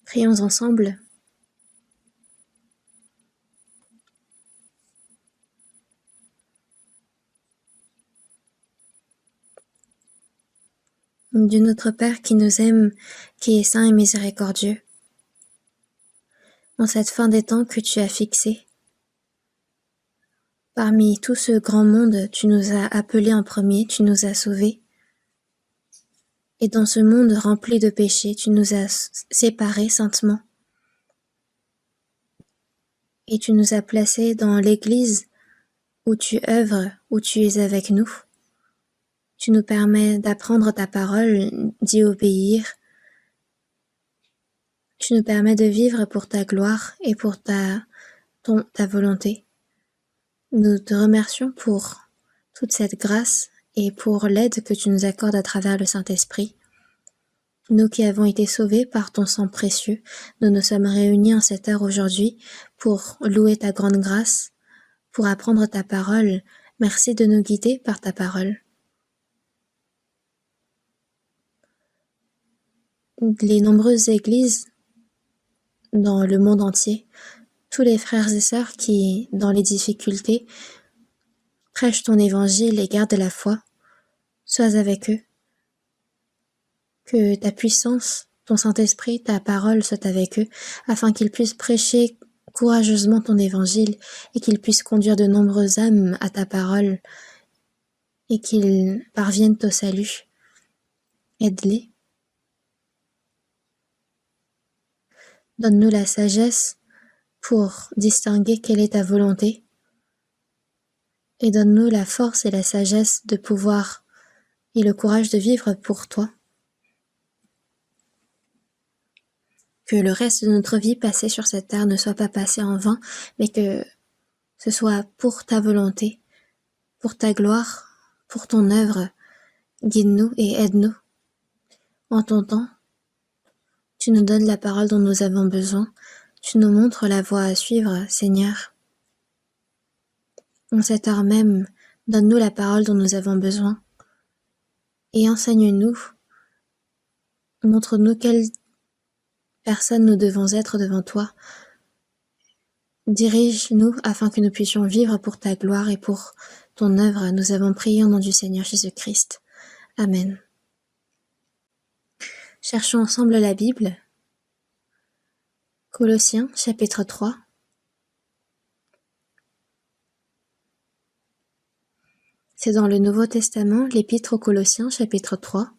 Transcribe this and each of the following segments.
Prions ensemble. Dieu notre Père qui nous aime, qui est saint et miséricordieux, en cette fin des temps que tu as fixée, parmi tout ce grand monde, tu nous as appelés en premier, tu nous as sauvés, et dans ce monde rempli de péchés, tu nous as séparés saintement, et tu nous as placés dans l'Église où tu œuvres, où tu es avec nous. Tu nous permets d'apprendre ta parole, d'y obéir. Tu nous permets de vivre pour ta gloire et pour ta volonté. Nous te remercions pour toute cette grâce et pour l'aide que tu nous accordes à travers le Saint-Esprit. Nous qui avons été sauvés par ton sang précieux, nous nous sommes réunis en cette heure aujourd'hui pour louer ta grande grâce, pour apprendre ta parole. Merci de nous guider par ta parole. Les nombreuses églises dans le monde entier, tous les frères et sœurs qui, dans les difficultés, prêchent ton évangile et gardent la foi, sois avec eux. Que ta puissance, ton Saint-Esprit, ta parole soit avec eux, afin qu'ils puissent prêcher courageusement ton évangile et qu'ils puissent conduire de nombreuses âmes à ta parole et qu'ils parviennent au salut. Aide-les. Donne-nous la sagesse pour distinguer quelle est ta volonté et donne-nous la force et la sagesse de pouvoir et le courage de vivre pour toi. Que le reste de notre vie passée sur cette terre ne soit pas passé en vain, mais que ce soit pour ta volonté, pour ta gloire, pour ton œuvre. Guide-nous et aide-nous. En ton temps, tu nous donnes la parole dont nous avons besoin. Tu nous montres la voie à suivre, Seigneur. En cette heure même, donne-nous la parole dont nous avons besoin. Et enseigne-nous. Montre-nous quelle personne nous devons être devant toi. Dirige-nous afin que nous puissions vivre pour ta gloire et pour ton œuvre. Nous avons prié au nom du Seigneur Jésus-Christ. Amen. Cherchons ensemble la Bible. Colossiens, chapitre 3. C'est dans le Nouveau Testament, l'Épître aux Colossiens, chapitre 3.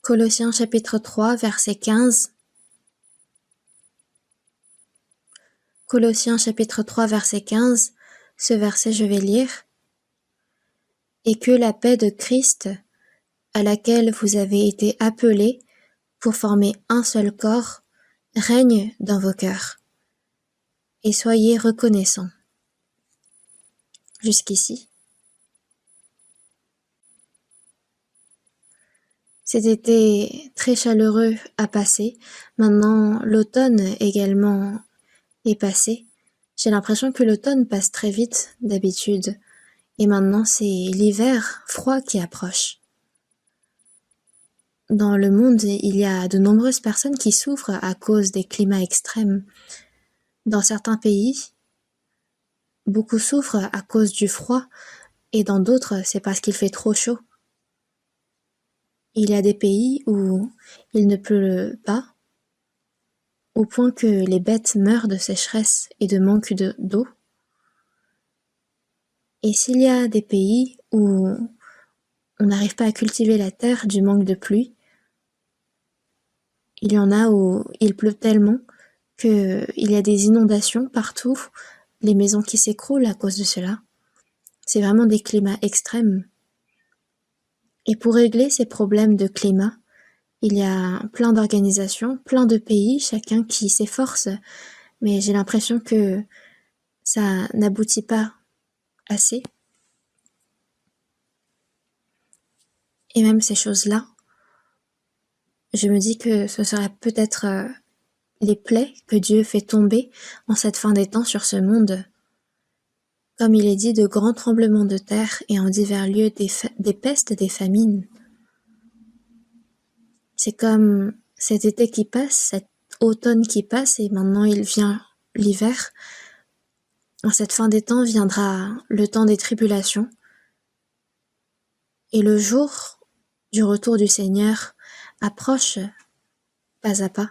Colossiens, chapitre 3, verset 15. Colossiens, chapitre 3, verset 15. Ce verset, je vais lire. « Et que la paix de Christ, à laquelle vous avez été appelés pour former un seul corps, règne dans vos cœurs. Et soyez reconnaissants. » Jusqu'ici. Cet été très chaleureux a passé. Maintenant, l'automne également est passé. J'ai l'impression que l'automne passe très vite d'habitude. Et maintenant, c'est l'hiver froid qui approche. Dans le monde, il y a de nombreuses personnes qui souffrent à cause des climats extrêmes. Dans certains pays, beaucoup souffrent à cause du froid, et dans d'autres, c'est parce qu'il fait trop chaud. Il y a des pays où il ne pleut pas, au point que les bêtes meurent de sécheresse et de manque d'eau. Et s'il y a des pays où on n'arrive pas à cultiver la terre du manque de pluie, il y en a où il pleut tellement qu'il y a des inondations partout, les maisons qui s'écroulent à cause de cela. C'est vraiment des climats extrêmes. Et pour régler ces problèmes de climat, il y a plein d'organisations, plein de pays, chacun qui s'efforce, mais j'ai l'impression que ça n'aboutit pas assez. Et même ces choses-là, je me dis que ce serait peut-être les plaies que Dieu fait tomber en cette fin des temps sur ce monde. Comme il est dit, de grands tremblements de terre et en divers lieux des pestes et des famines. C'est comme cet été qui passe, cet automne qui passe et maintenant il vient l'hiver. En cette fin des temps viendra le temps des tribulations et le jour du retour du Seigneur approche pas à pas.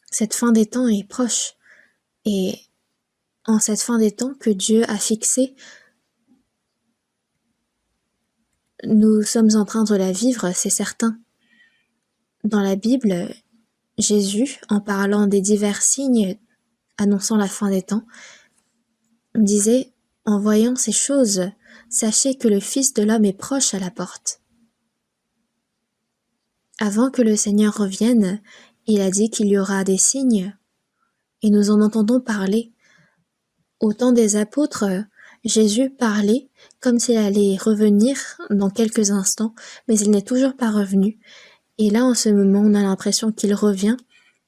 Cette fin des temps est proche et en cette fin des temps que Dieu a fixée, nous sommes en train de la vivre, c'est certain. Dans la Bible, Jésus, en parlant des divers signes annonçant la fin des temps, disait « En voyant ces choses, sachez que le Fils de l'homme est proche à la porte. » Avant que le Seigneur revienne, il a dit qu'il y aura des signes, et nous en entendons parler. Au temps des apôtres, Jésus parlait comme s'il allait revenir dans quelques instants, mais il n'est toujours pas revenu. Et là, en ce moment, on a l'impression qu'il revient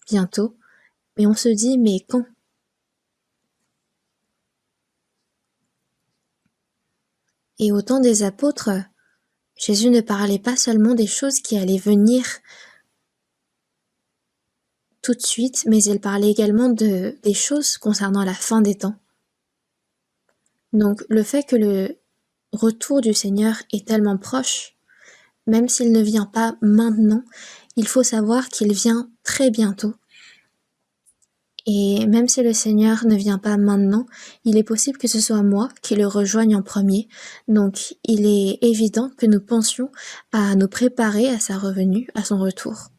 bientôt, mais on se dit, mais quand? Et au temps des apôtres, Jésus ne parlait pas seulement des choses qui allaient venir tout de suite, mais il parlait également des choses concernant la fin des temps. Donc le fait que le retour du Seigneur est tellement proche, même s'il ne vient pas maintenant, il faut savoir qu'il vient très bientôt. Et même si le Seigneur ne vient pas maintenant, il est possible que ce soit moi qui le rejoigne en premier. Donc il est évident que nous pensions à nous préparer à sa revenue, à son retour.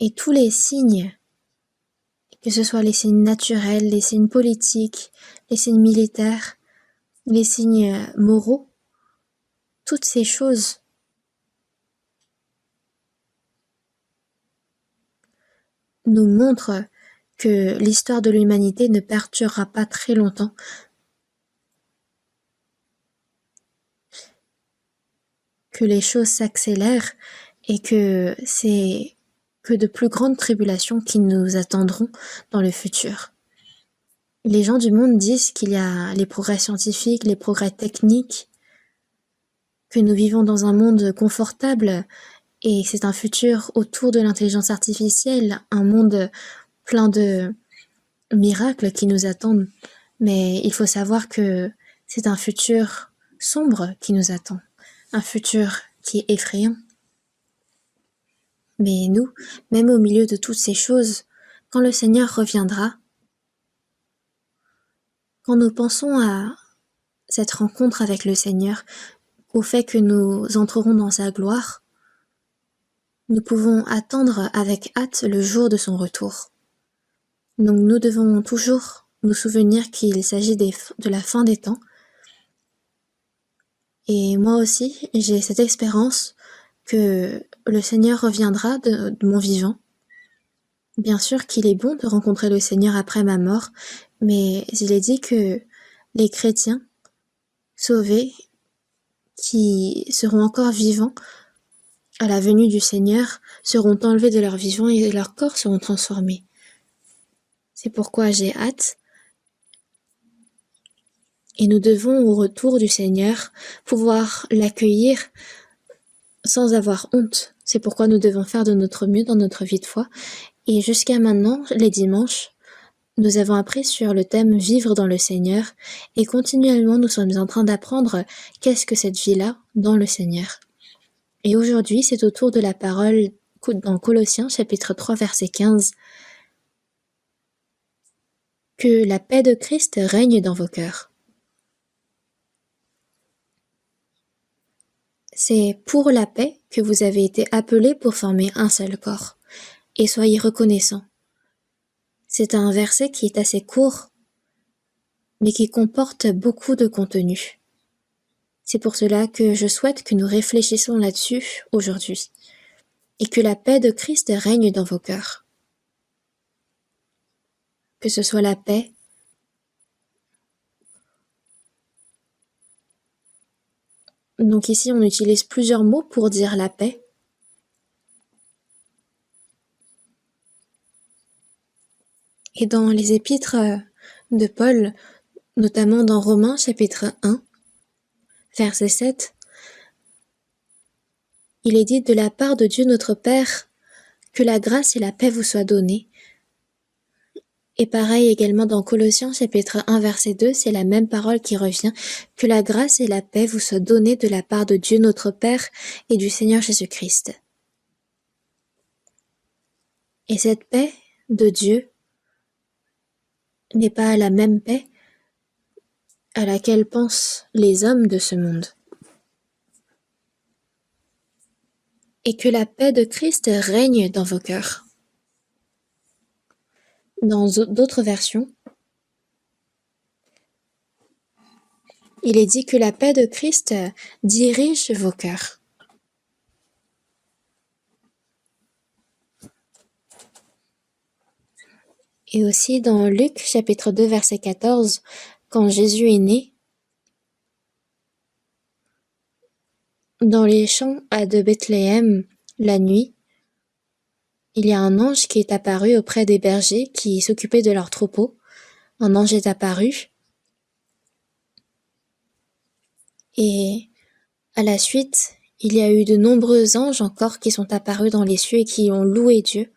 Et tous les signes, que ce soit les signes naturels, les signes politiques, les signes militaires, les signes moraux, toutes ces choses nous montrent que l'histoire de l'humanité ne perdurera pas très longtemps. Que les choses s'accélèrent et que c'est que de plus grandes tribulations qui nous attendront dans le futur. Les gens du monde disent qu'il y a les progrès scientifiques, les progrès techniques, que nous vivons dans un monde confortable et c'est un futur autour de l'intelligence artificielle, un monde plein de miracles qui nous attendent. Mais il faut savoir que c'est un futur sombre qui nous attend, un futur qui est effrayant. Mais nous, même au milieu de toutes ces choses, quand le Seigneur reviendra, quand nous pensons à cette rencontre avec le Seigneur, au fait que nous entrerons dans sa gloire, nous pouvons attendre avec hâte le jour de son retour. Donc nous devons toujours nous souvenir qu'il s'agit de la fin des temps. Et moi aussi, j'ai cette espérance que le Seigneur reviendra de mon vivant. Bien sûr qu'il est bon de rencontrer le Seigneur après ma mort, mais il est dit que les chrétiens sauvés qui seront encore vivants à la venue du Seigneur seront enlevés de leur vivant et leurs corps seront transformés. C'est pourquoi j'ai hâte. Et nous devons, au retour du Seigneur, pouvoir l'accueillir sans avoir honte. C'est pourquoi nous devons faire de notre mieux dans notre vie de foi. Et jusqu'à maintenant, les dimanches, nous avons appris sur le thème vivre dans le Seigneur et continuellement nous sommes en train d'apprendre qu'est-ce que cette vie-là dans le Seigneur. Et aujourd'hui, c'est au tour de la parole dans Colossiens chapitre 3 verset 15 que la paix de Christ règne dans vos cœurs. C'est pour la paix que vous avez été appelés pour former un seul corps. Et soyez reconnaissants. C'est un verset qui est assez court, mais qui comporte beaucoup de contenu. C'est pour cela que je souhaite que nous réfléchissions là-dessus aujourd'hui, et que la paix de Christ règne dans vos cœurs. Que ce soit la paix Donc ici, on utilise plusieurs mots pour dire la paix. Et dans les épîtres de Paul, notamment dans Romains chapitre 1, verset 7, il est dit: de la part de Dieu notre Père, que la grâce et la paix vous soient données. Et pareil également dans Colossiens chapitre 1 verset 2, c'est la même parole qui revient: que la grâce et la paix vous soient données de la part de Dieu notre Père et du Seigneur Jésus-Christ. Et cette paix de Dieu n'est pas la même paix à laquelle pensent les hommes de ce monde. Et que la paix de Christ règne dans vos cœurs. Dans d'autres versions, il est dit que la paix de Christ dirige vos cœurs. Et aussi dans Luc chapitre 2 verset 14, quand Jésus est né, dans les champs de Bethléem, la nuit, il y a un ange qui est apparu auprès des bergers qui s'occupaient de leurs troupeaux. Un ange est apparu. Et à la suite, il y a eu de nombreux anges encore qui sont apparus dans les cieux et qui ont loué Dieu.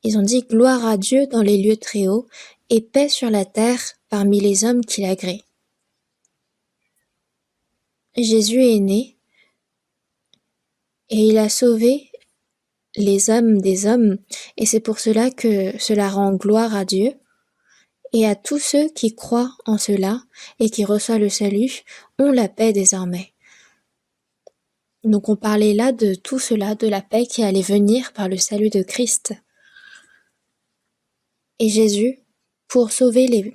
Ils ont dit: gloire à Dieu dans les lieux très hauts et paix sur la terre parmi les hommes qui l'agréent. Jésus est né et il a sauvé les hommes des hommes, et c'est pour cela que cela rend gloire à Dieu et à tous ceux qui croient en cela et qui reçoivent le salut ont la paix désormais. Donc on parlait là de tout cela, de la paix qui allait venir par le salut de Christ. Et Jésus, pour sauver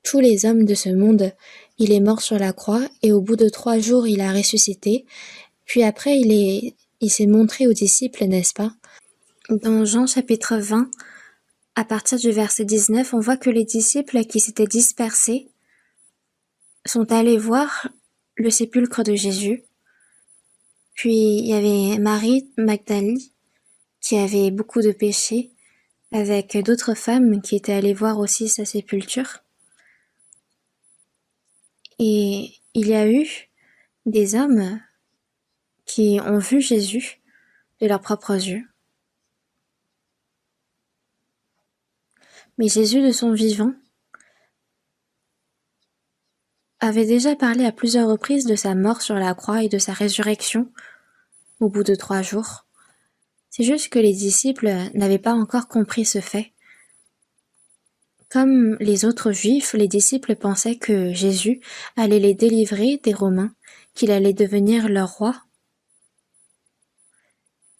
tous les hommes de ce monde, il est mort sur la croix et au bout de 3 jours il a ressuscité. Puis après il s'est montré aux disciples, n'est-ce pas? Dans Jean chapitre 20, à partir du verset 19, on voit que les disciples qui s'étaient dispersés sont allés voir le sépulcre de Jésus. Puis il y avait Marie Magdalene qui avait beaucoup de péchés, avec d'autres femmes qui étaient allées voir aussi sa sépulture. Et il y a eu des hommes qui ont vu Jésus de leurs propres yeux. Mais Jésus, de son vivant, avait déjà parlé à plusieurs reprises de sa mort sur la croix et de sa résurrection au bout de 3 jours. C'est juste que les disciples n'avaient pas encore compris ce fait. Comme les autres Juifs, les disciples pensaient que Jésus allait les délivrer des Romains, qu'il allait devenir leur roi.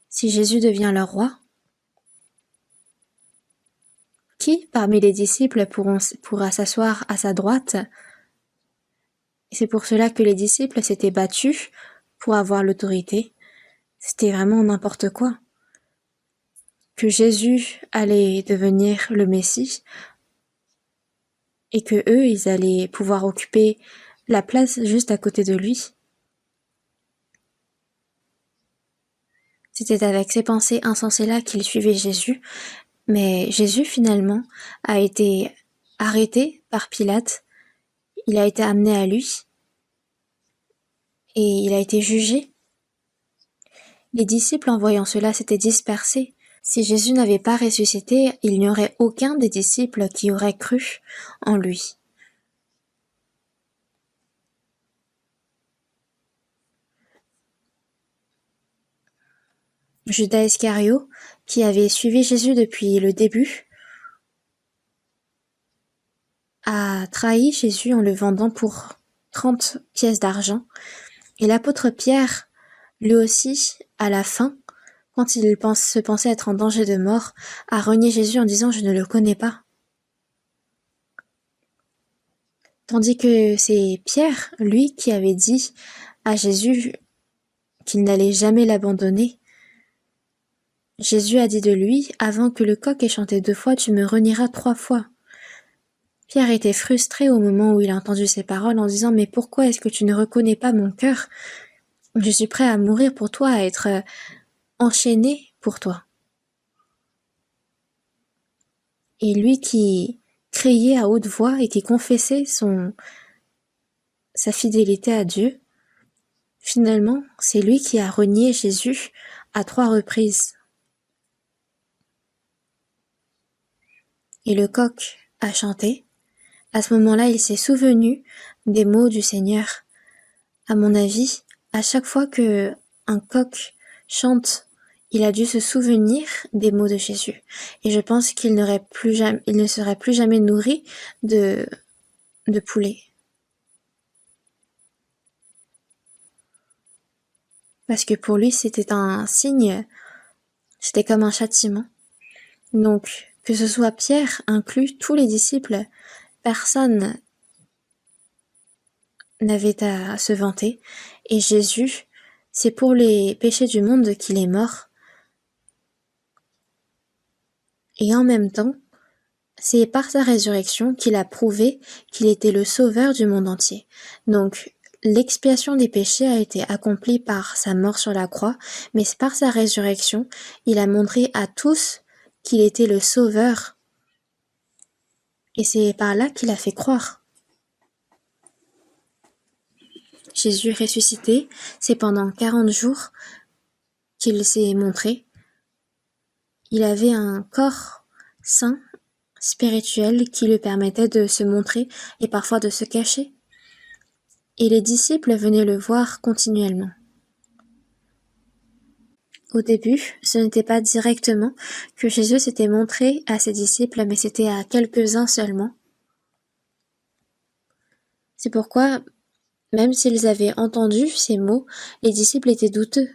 Si Jésus devient leur roi, qui parmi les disciples pourra s'asseoir à sa droite? Et c'est pour cela que les disciples s'étaient battus pour avoir l'autorité. C'était vraiment n'importe quoi. Que Jésus allait devenir le Messie et que eux, ils allaient pouvoir occuper la place juste à côté de lui. C'était avec ces pensées insensées-là qu'ils suivaient Jésus, mais Jésus finalement a été arrêté par Pilate, il a été amené à lui et il a été jugé. Les disciples en voyant cela s'étaient dispersés. Si Jésus n'avait pas ressuscité, il n'y aurait aucun des disciples qui aurait cru en lui. Judas Iscario, qui avait suivi Jésus depuis le début, a trahi Jésus en le vendant pour 30 pièces d'argent. Et l'apôtre Pierre, lui aussi, à la fin, quand il se pensait être en danger de mort, a renié Jésus en disant: je ne le connais pas. Tandis que c'est Pierre, lui, qui avait dit à Jésus qu'il n'allait jamais l'abandonner. Jésus a dit de lui: avant que le coq ait chanté 2 fois, tu me renieras 3 fois. Pierre était frustré au moment où il a entendu ces paroles en disant « Mais pourquoi est-ce que tu ne reconnais pas mon cœur ? Je suis prêt à mourir pour toi, à être enchaîné pour toi. » Et lui qui criait à haute voix et qui confessait sa fidélité à Dieu, finalement, c'est lui qui a renié Jésus à 3 reprises. Et le coq a chanté. À ce moment-là, il s'est souvenu des mots du Seigneur. À mon avis, à chaque fois que un coq chante, il a dû se souvenir des mots de Jésus. Et je pense qu'il ne serait plus jamais nourri de poulet. Parce que pour lui, c'était un signe, c'était comme un châtiment. Donc, que ce soit Pierre inclus, tous les disciples, personne n'avait à se vanter. Et Jésus, c'est pour les péchés du monde qu'il est mort. Et en même temps, c'est par sa résurrection qu'il a prouvé qu'il était le sauveur du monde entier. Donc, l'expiation des péchés a été accomplie par sa mort sur la croix, mais par sa résurrection, il a montré à tous qu'il était le sauveur. Et c'est par là qu'il a fait croire. Jésus ressuscité, c'est pendant 40 jours qu'il s'est montré. Il avait un corps sain, spirituel, qui lui permettait de se montrer et parfois de se cacher. Et les disciples venaient le voir continuellement. Au début, ce n'était pas directement que Jésus s'était montré à ses disciples, mais c'était à quelques-uns seulement. C'est pourquoi, même s'ils avaient entendu ces mots, les disciples étaient douteux.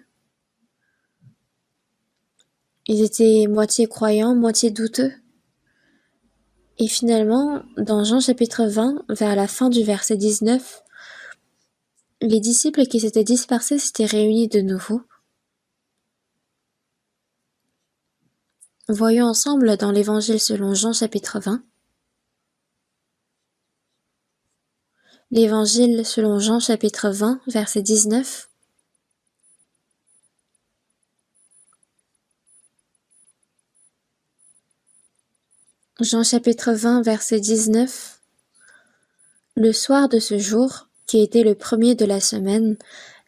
Ils étaient moitié croyants, moitié douteux. Et finalement, dans Jean chapitre 20, vers la fin du verset 19, les disciples qui s'étaient dispersés s'étaient réunis de nouveau. Voyons ensemble dans l'Évangile selon Jean chapitre 20. L'Évangile selon Jean chapitre 20, verset 19. Jean chapitre 20, verset 19. Le soir de ce jour, qui était le premier de la semaine,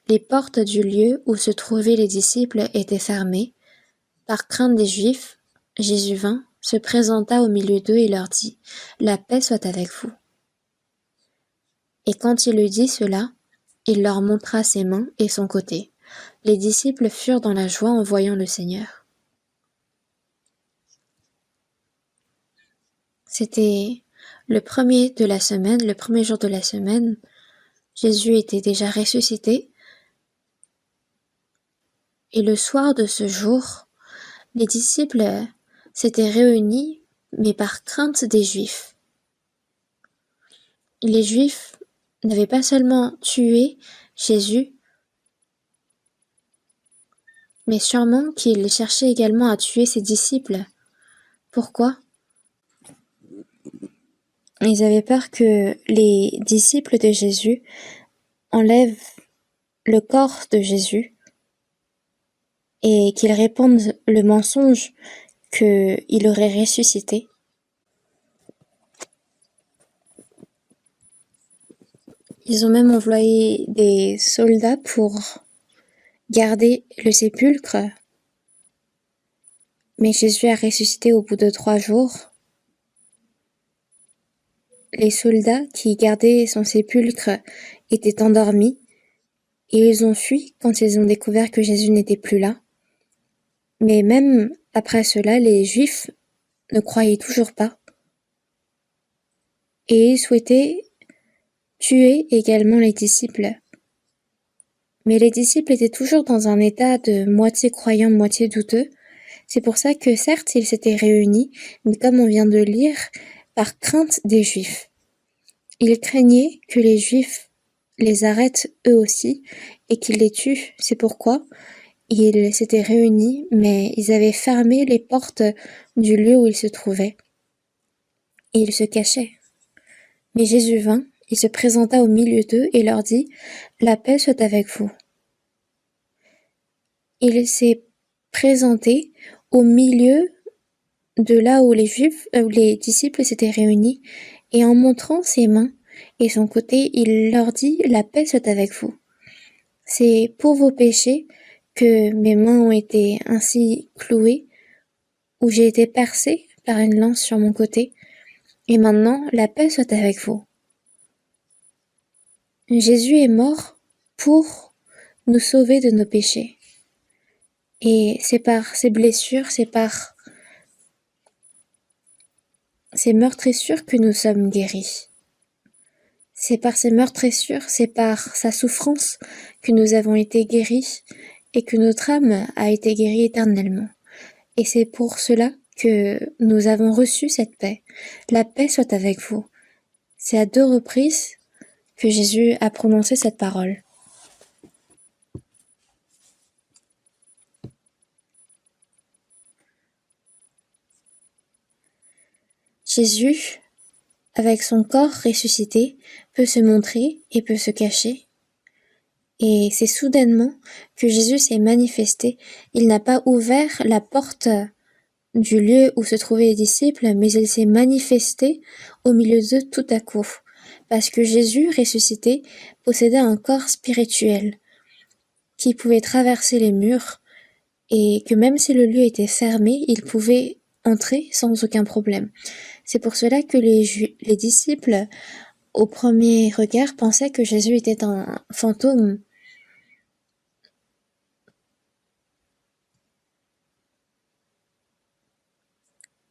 les portes du lieu où se trouvaient les disciples étaient fermées. Par crainte des Juifs, Jésus vint, se présenta au milieu d'eux et leur dit « La paix soit avec vous ». Et quand il eut dit cela, il leur montra ses mains et son côté. Les disciples furent dans la joie en voyant le Seigneur. C'était le premier de la semaine, le premier jour de la semaine. Jésus était déjà ressuscité. Et le soir de ce jour, les disciples s'étaient réunis, mais par crainte des Juifs. Les Juifs n'avaient pas seulement tué Jésus, mais sûrement qu'ils cherchaient également à tuer ses disciples. Pourquoi ? Ils avaient peur que les disciples de Jésus enlèvent le corps de Jésus et qu'ils répandent le mensonge qu'il aurait ressuscité. Ils ont même envoyé des soldats pour garder le sépulcre. Mais Jésus a ressuscité au bout de 3 jours. Les soldats qui gardaient son sépulcre étaient endormis et ils ont fui quand ils ont découvert que Jésus n'était plus là. Mais même après cela, les Juifs ne croyaient toujours pas. Et ils souhaitaient tuer également les disciples. Mais les disciples étaient toujours dans un état de moitié croyant, moitié douteux. C'est pour ça que certes, ils s'étaient réunis, mais comme on vient de lire, par crainte des Juifs. Ils craignaient que les Juifs les arrêtent eux aussi et qu'ils les tuent. C'est pourquoi ils s'étaient réunis, mais ils avaient fermé les portes du lieu où ils se trouvaient. Et ils se cachaient. Mais Jésus vint, il se présenta au milieu d'eux et leur dit: La paix soit avec vous. Il s'est présenté au milieu de là où où les disciples s'étaient réunis, et en montrant ses mains et son côté, il leur dit: La paix soit avec vous. C'est pour vos péchés que mes mains ont été ainsi clouées, où j'ai été percé par une lance sur mon côté, et maintenant la paix soit avec vous. Jésus est mort pour nous sauver de nos péchés. Et c'est par ses blessures, c'est par ses meurtrissures que nous sommes guéris. C'est par ses meurtrissures, c'est par sa souffrance que nous avons été guéris et que notre âme a été guérie éternellement. Et c'est pour cela que nous avons reçu cette paix. La paix soit avec vous. C'est à 2 reprises que Jésus a prononcé cette parole. Jésus, avec son corps ressuscité, peut se montrer et peut se cacher. Et c'est soudainement que Jésus s'est manifesté. Il n'a pas ouvert la porte du lieu où se trouvaient les disciples, mais il s'est manifesté au milieu d'eux tout à coup. Parce que Jésus, ressuscité, possédait un corps spirituel qui pouvait traverser les murs et que même si le lieu était fermé, il pouvait entrer sans aucun problème. C'est pour cela que les disciples, au premier regard, pensaient que Jésus était un fantôme.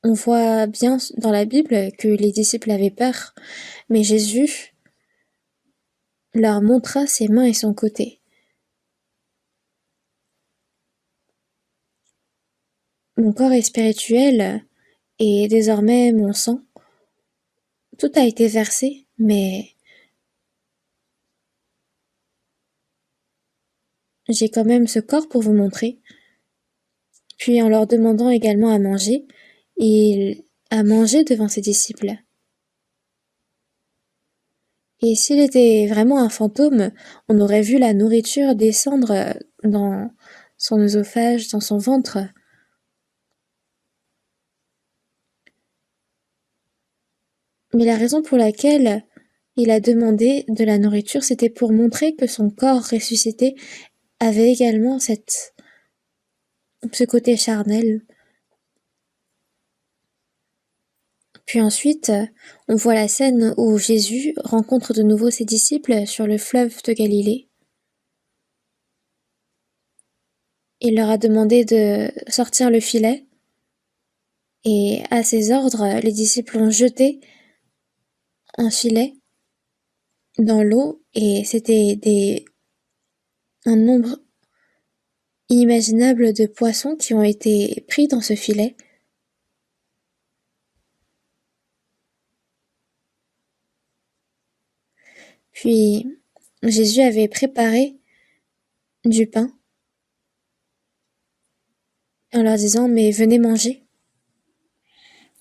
On voit bien dans la Bible que les disciples avaient peur, mais Jésus leur montra ses mains et son côté. Mon corps est spirituel et désormais mon sang. Tout a été versé, mais j'ai quand même ce corps pour vous montrer. Puis en leur demandant également à manger, il a mangé devant ses disciples. Et s'il était vraiment un fantôme, on aurait vu la nourriture descendre dans son œsophage, dans son ventre. Mais la raison pour laquelle il a demandé de la nourriture, c'était pour montrer que son corps ressuscité avait également ce côté charnel. Puis ensuite, on voit la scène où Jésus rencontre de nouveau ses disciples sur le fleuve de Galilée. Il leur a demandé de sortir le filet, et à ses ordres, les disciples ont jeté un filet dans l'eau, et c'était un nombre inimaginable de poissons qui ont été pris dans ce filet. Puis Jésus avait préparé du pain en leur disant: mais venez manger.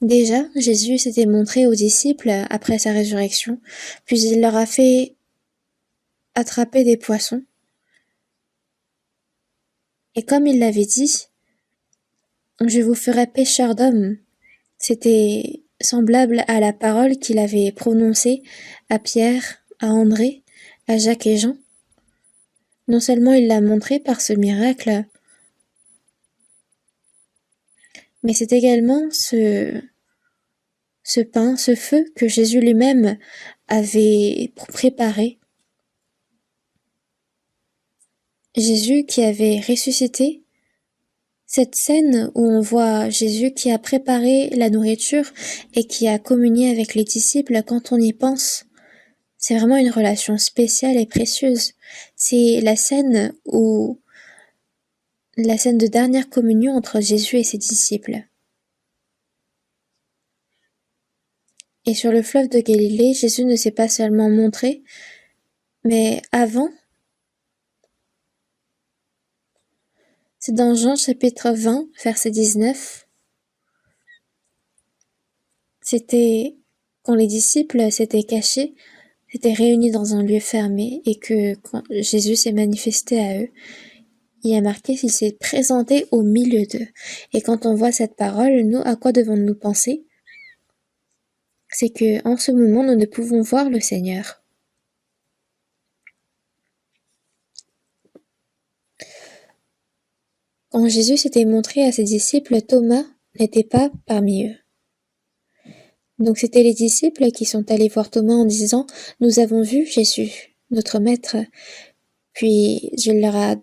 Déjà, Jésus s'était montré aux disciples après sa résurrection, puis il leur a fait attraper des poissons. Et comme il l'avait dit, je vous ferai pêcheurs d'hommes. C'était semblable à la parole qu'il avait prononcée à Pierre, à André, à Jacques et Jean. Non seulement il l'a montré par ce miracle, mais c'est également ce pain, ce feu que Jésus lui-même avait préparé. Jésus qui avait ressuscité, cette scène où on voit Jésus qui a préparé la nourriture et qui a communié avec les disciples, quand on y pense, c'est vraiment une relation spéciale et précieuse. C'est la scène de dernière communion entre Jésus et ses disciples. Et sur le fleuve de Galilée, Jésus ne s'est pas seulement montré, mais avant, c'est dans Jean chapitre 20, verset 19, c'était quand les disciples s'étaient cachés, s'étaient réunis dans un lieu fermé et que quand Jésus s'est manifesté à eux, il y a marqué qu'il s'est présenté au milieu d'eux. Et quand on voit cette parole, nous, à quoi devons-nous penser? C'est que en ce moment, nous ne pouvons voir le Seigneur. Quand Jésus s'était montré à ses disciples, Thomas n'était pas parmi eux. Donc c'étaient les disciples qui sont allés voir Thomas en disant « Nous avons vu Jésus, notre maître. » Puis je leur ai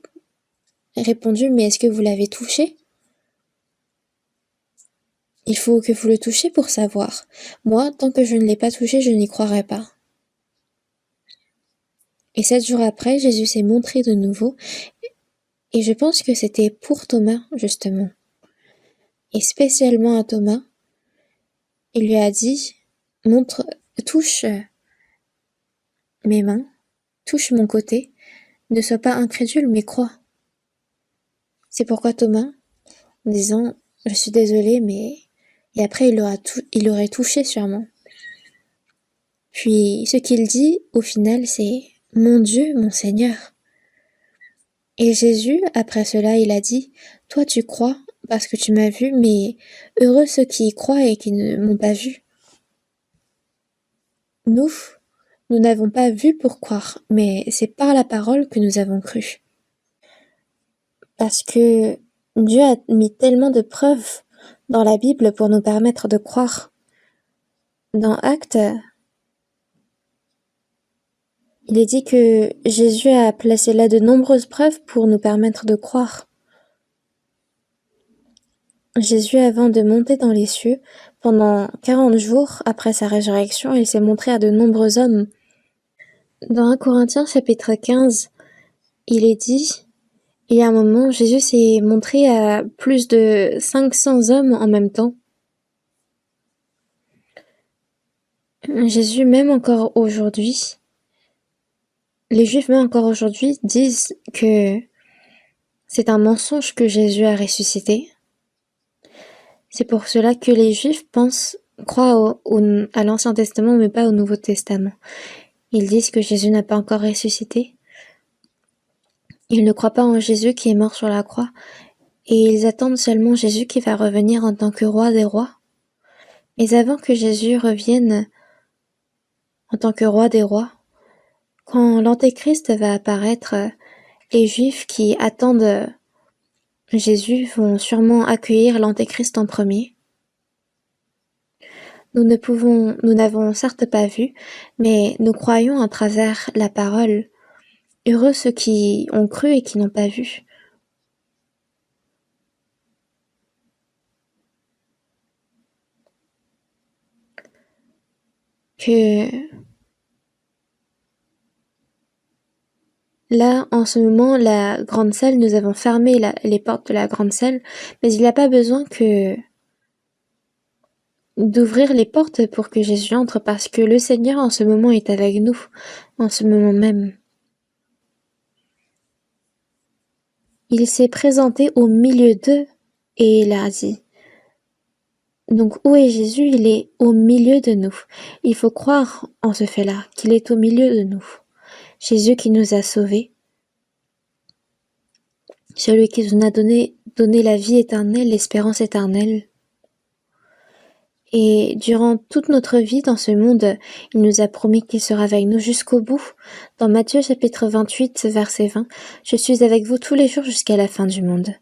répondu « Mais est-ce que vous l'avez touché ? Il faut que vous le touchiez pour savoir. Moi, tant que je ne l'ai pas touché, je n'y croirai pas. » Et 7 jours après, Jésus s'est montré de nouveau, et je pense que c'était pour Thomas, justement. Et spécialement à Thomas, il lui a dit « touche mes mains, touche mon côté, ne sois pas incrédule, mais crois. » C'est pourquoi Thomas, en disant « Je suis désolé, mais... » Et après, il aurait touché sûrement. Puis, ce qu'il dit, au final, c'est « Mon Dieu, mon Seigneur !» Et Jésus, après cela, il a dit « Toi, tu crois parce que tu m'as vu, mais heureux ceux qui y croient et qui ne m'ont pas vu. » Nous n'avons pas vu pour croire, mais c'est par la parole que nous avons cru. Parce que Dieu a mis tellement de preuves dans la Bible pour nous permettre de croire. Dans Actes, il est dit que Jésus a placé là de nombreuses preuves pour nous permettre de croire. Jésus, avant de monter dans les cieux, pendant 40 jours après sa résurrection, il s'est montré à de nombreux hommes. Dans 1 Corinthiens chapitre 15, il est dit, il y a un moment, Jésus s'est montré à plus de 500 hommes en même temps. Jésus, même encore aujourd'hui, les Juifs même encore aujourd'hui disent que c'est un mensonge que Jésus a ressuscité. C'est pour cela que les Juifs croient à l'Ancien Testament mais pas au Nouveau Testament. Ils disent que Jésus n'a pas encore ressuscité. Ils ne croient pas en Jésus qui est mort sur la croix et ils attendent seulement Jésus qui va revenir en tant que roi des rois. Mais avant que Jésus revienne en tant que roi des rois, quand l'Antéchrist va apparaître, les Juifs qui attendent Jésus vont sûrement accueillir l'Antéchrist en premier. Nous n'avons certes pas vu, mais nous croyons à travers la parole. Heureux ceux qui ont cru et qui n'ont pas vu. Que là, en ce moment, la grande salle, nous avons fermé les portes de la grande salle, mais il n'y a pas besoin d'ouvrir les portes pour que Jésus entre, parce que le Seigneur en ce moment est avec nous, en ce moment même. Il s'est présenté au milieu d'eux et il a dit. Donc où est Jésus? Il est au milieu de nous. Il faut croire en ce fait-là, qu'il est au milieu de nous. Jésus qui nous a sauvés, celui qui nous a donné la vie éternelle, l'espérance éternelle. Et durant toute notre vie dans ce monde, il nous a promis qu'il sera avec nous jusqu'au bout. Dans Matthieu chapitre 28, verset 20, « Je suis avec vous tous les jours jusqu'à la fin du monde. »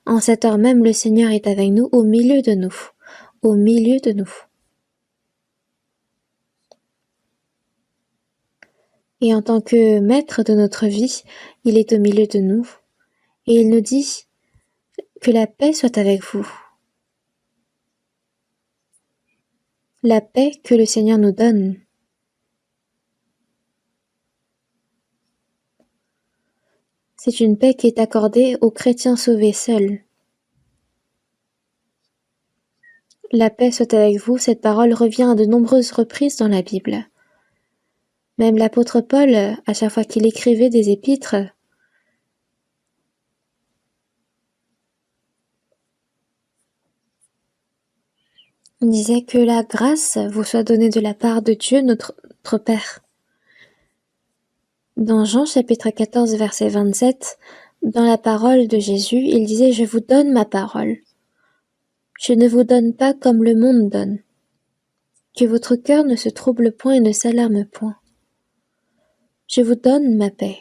En cette heure même, le Seigneur est avec nous, au milieu de nous. Au milieu de nous. Et en tant que maître de notre vie, il est au milieu de nous. Et il nous dit que la paix soit avec vous. La paix que le Seigneur nous donne. C'est une paix qui est accordée aux chrétiens sauvés seuls. La paix soit avec vous, cette parole revient à de nombreuses reprises dans la Bible. Même l'apôtre Paul, à chaque fois qu'il écrivait des épîtres, On disait que la grâce vous soit donnée de la part de Dieu, notre Père. Dans Jean chapitre 14, verset 27, dans la parole de Jésus, il disait « Je vous donne ma parole. Je ne vous donne pas comme le monde donne. Que votre cœur ne se trouble point et ne s'alarme point. Je vous donne ma paix.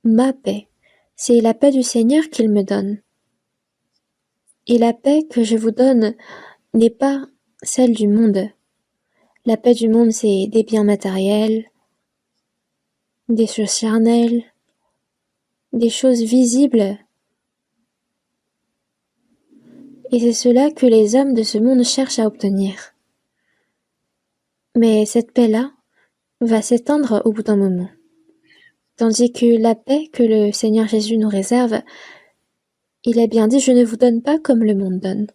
Ma paix, c'est la paix du Seigneur qu'il me donne. Et la paix que je vous donne n'est pas celle du monde. La paix du monde, c'est des biens matériels, des choses charnelles, des choses visibles. Et c'est cela que les hommes de ce monde cherchent à obtenir. Mais cette paix-là va s'éteindre au bout d'un moment. Tandis que la paix que le Seigneur Jésus nous réserve, il a bien dit « Je ne vous donne pas comme le monde donne ».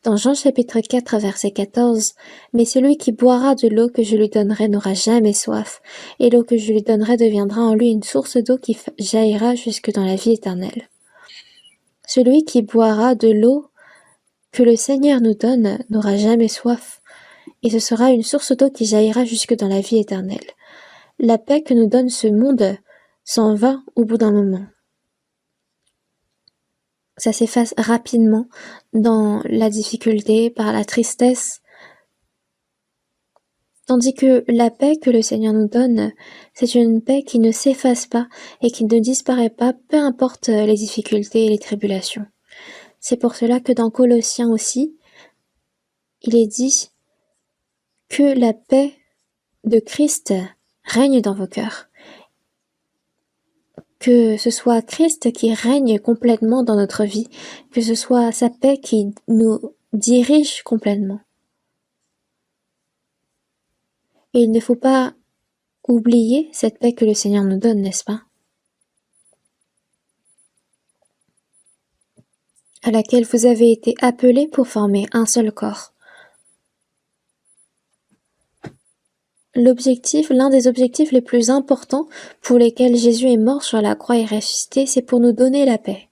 Dans Jean chapitre 4, verset 14, « Mais celui qui boira de l'eau que je lui donnerai n'aura jamais soif, et l'eau que je lui donnerai deviendra en lui une source d'eau qui jaillira jusque dans la vie éternelle. » Celui qui boira de l'eau que le Seigneur nous donne n'aura jamais soif, et ce sera une source d'eau qui jaillira jusque dans la vie éternelle. La paix que nous donne ce monde s'en va au bout d'un moment. Ça s'efface rapidement dans la difficulté, par la tristesse, tandis que la paix que le Seigneur nous donne, c'est une paix qui ne s'efface pas et qui ne disparaît pas, peu importe les difficultés et les tribulations. C'est pour cela que dans Colossiens aussi, il est dit que la paix de Christ règne dans vos cœurs. Que ce soit Christ qui règne complètement dans notre vie, que ce soit sa paix qui nous dirige complètement. Et il ne faut pas oublier cette paix que le Seigneur nous donne, n'est-ce pas? À laquelle vous avez été appelés pour former un seul corps. L'un des objectifs les plus importants pour lesquels Jésus est mort sur la croix et ressuscité, c'est pour nous donner la paix.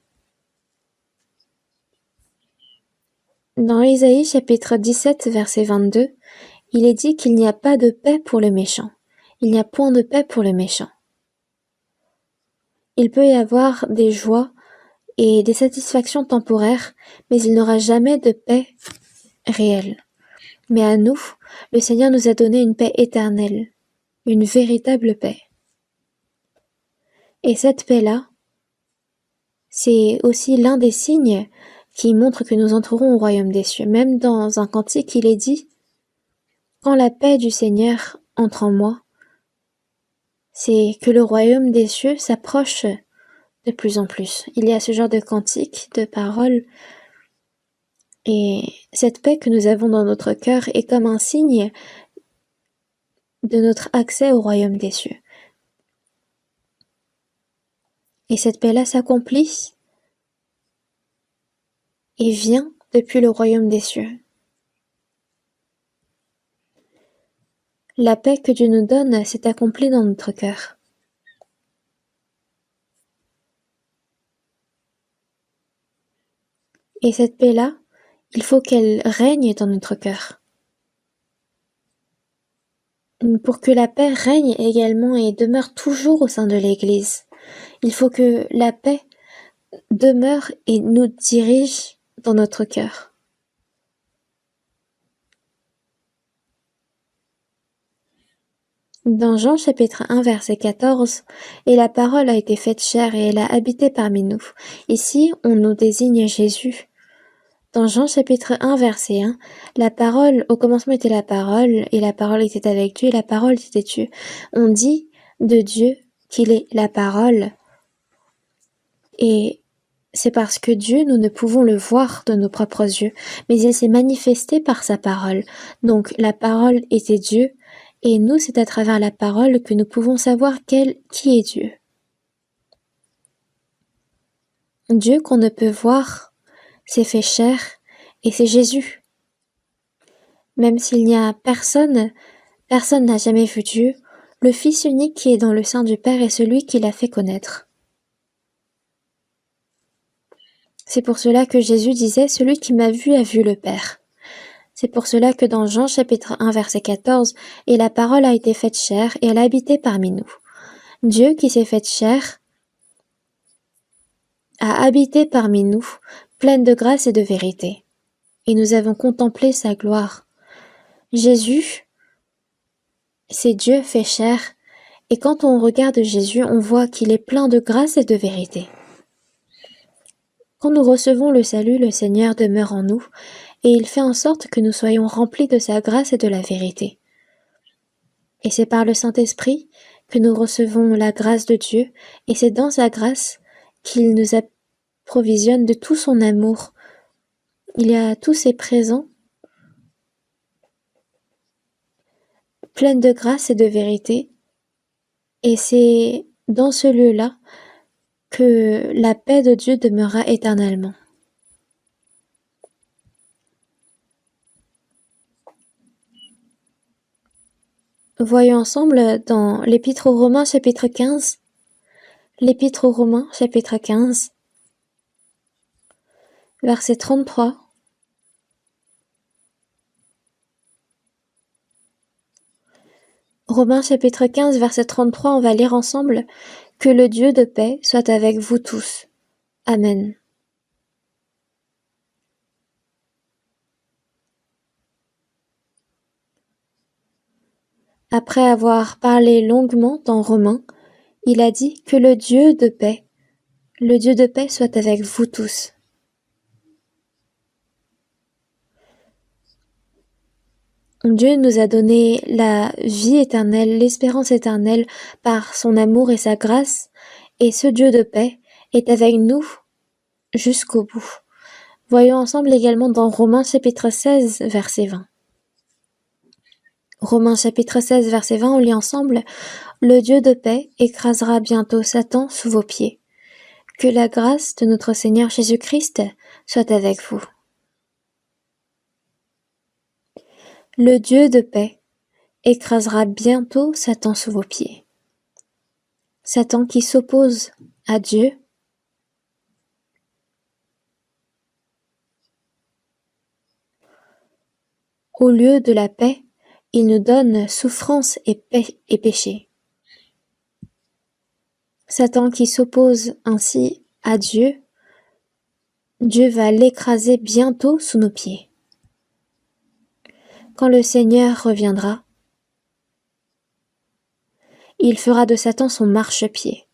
Dans Ésaïe chapitre 17, verset 22, il est dit qu'il n'y a pas de paix pour le méchant. Il n'y a point de paix pour le méchant. Il peut y avoir des joies et des satisfactions temporaires, mais il n'aura jamais de paix réelle. Mais à nous, le Seigneur nous a donné une paix éternelle, une véritable paix. Et cette paix-là, c'est aussi l'un des signes qui montre que nous entrerons au royaume des cieux. Même dans un cantique, il est dit « Quand la paix du Seigneur entre en moi », c'est que le royaume des cieux s'approche de plus en plus. Il y a ce genre de cantique, de paroles, et cette paix que nous avons dans notre cœur est comme un signe de notre accès au royaume des cieux. Et cette paix-là s'accomplit et vient depuis le royaume des cieux. La paix que Dieu nous donne s'est accomplie dans notre cœur. Et cette paix-là, il faut qu'elle règne dans notre cœur. Pour que la paix règne également et demeure toujours au sein de l'Église, il faut que la paix demeure et nous dirige dans notre cœur. Dans Jean chapitre 1 verset 14, « Et la parole a été faite chair et elle a habité parmi nous. » Ici, on nous désigne Jésus. Dans Jean chapitre 1 verset 1, « La parole, au commencement était la parole, et la parole était avec Dieu, et la parole était Dieu. » On dit de Dieu qu'il est la parole, et c'est parce que Dieu, nous ne pouvons le voir de nos propres yeux, mais il s'est manifesté par sa parole. Donc la parole était Dieu, et nous, c'est à travers la parole que nous pouvons savoir qui est Dieu. Dieu qu'on ne peut voir s'est fait chair, et c'est Jésus. Même s'il n'y a personne n'a jamais vu Dieu, le Fils unique qui est dans le sein du Père est celui qui l'a fait connaître. C'est pour cela que Jésus disait « Celui qui m'a vu a vu le Père ». C'est pour cela que dans Jean chapitre 1 verset 14, « Et la parole a été faite chair, et elle a habité parmi nous. » Dieu qui s'est fait chair a habité parmi nous, pleine de grâce et de vérité. Et nous avons contemplé sa gloire. Jésus, c'est Dieu fait chair, et quand on regarde Jésus, on voit qu'il est plein de grâce et de vérité. Quand nous recevons le salut, le Seigneur demeure en nous, et il fait en sorte que nous soyons remplis de sa grâce et de la vérité. Et c'est par le Saint-Esprit que nous recevons la grâce de Dieu, et c'est dans sa grâce qu'il nous approvisionne de tout son amour. Il y a tous ses présents, pleins de grâce et de vérité, et c'est dans ce lieu-là que la paix de Dieu demeurera éternellement. Voyons ensemble dans l'Épître aux Romains chapitre 15, l'Épître aux Romains chapitre 15, verset 33. Romains chapitre 15, verset 33, on va lire ensemble « Que le Dieu de paix soit avec vous tous. Amen. » Après avoir parlé longuement dans Romains, il a dit « Que le Dieu de paix soit avec vous tous. » Dieu nous a donné la vie éternelle, l'espérance éternelle par son amour et sa grâce, et ce Dieu de paix est avec nous jusqu'au bout. Voyons ensemble également dans Romains chapitre 16, verset 20. Romains chapitre 16, verset 20, on lit ensemble « Le Dieu de paix écrasera bientôt Satan sous vos pieds. Que la grâce de notre Seigneur Jésus-Christ soit avec vous. » Le Dieu de paix écrasera bientôt Satan sous vos pieds. Satan qui s'oppose à Dieu, au lieu de la paix, il nous donne souffrance et péché. Satan qui s'oppose ainsi à Dieu, Dieu va l'écraser bientôt sous nos pieds. Quand le Seigneur reviendra, il fera de Satan son marchepied.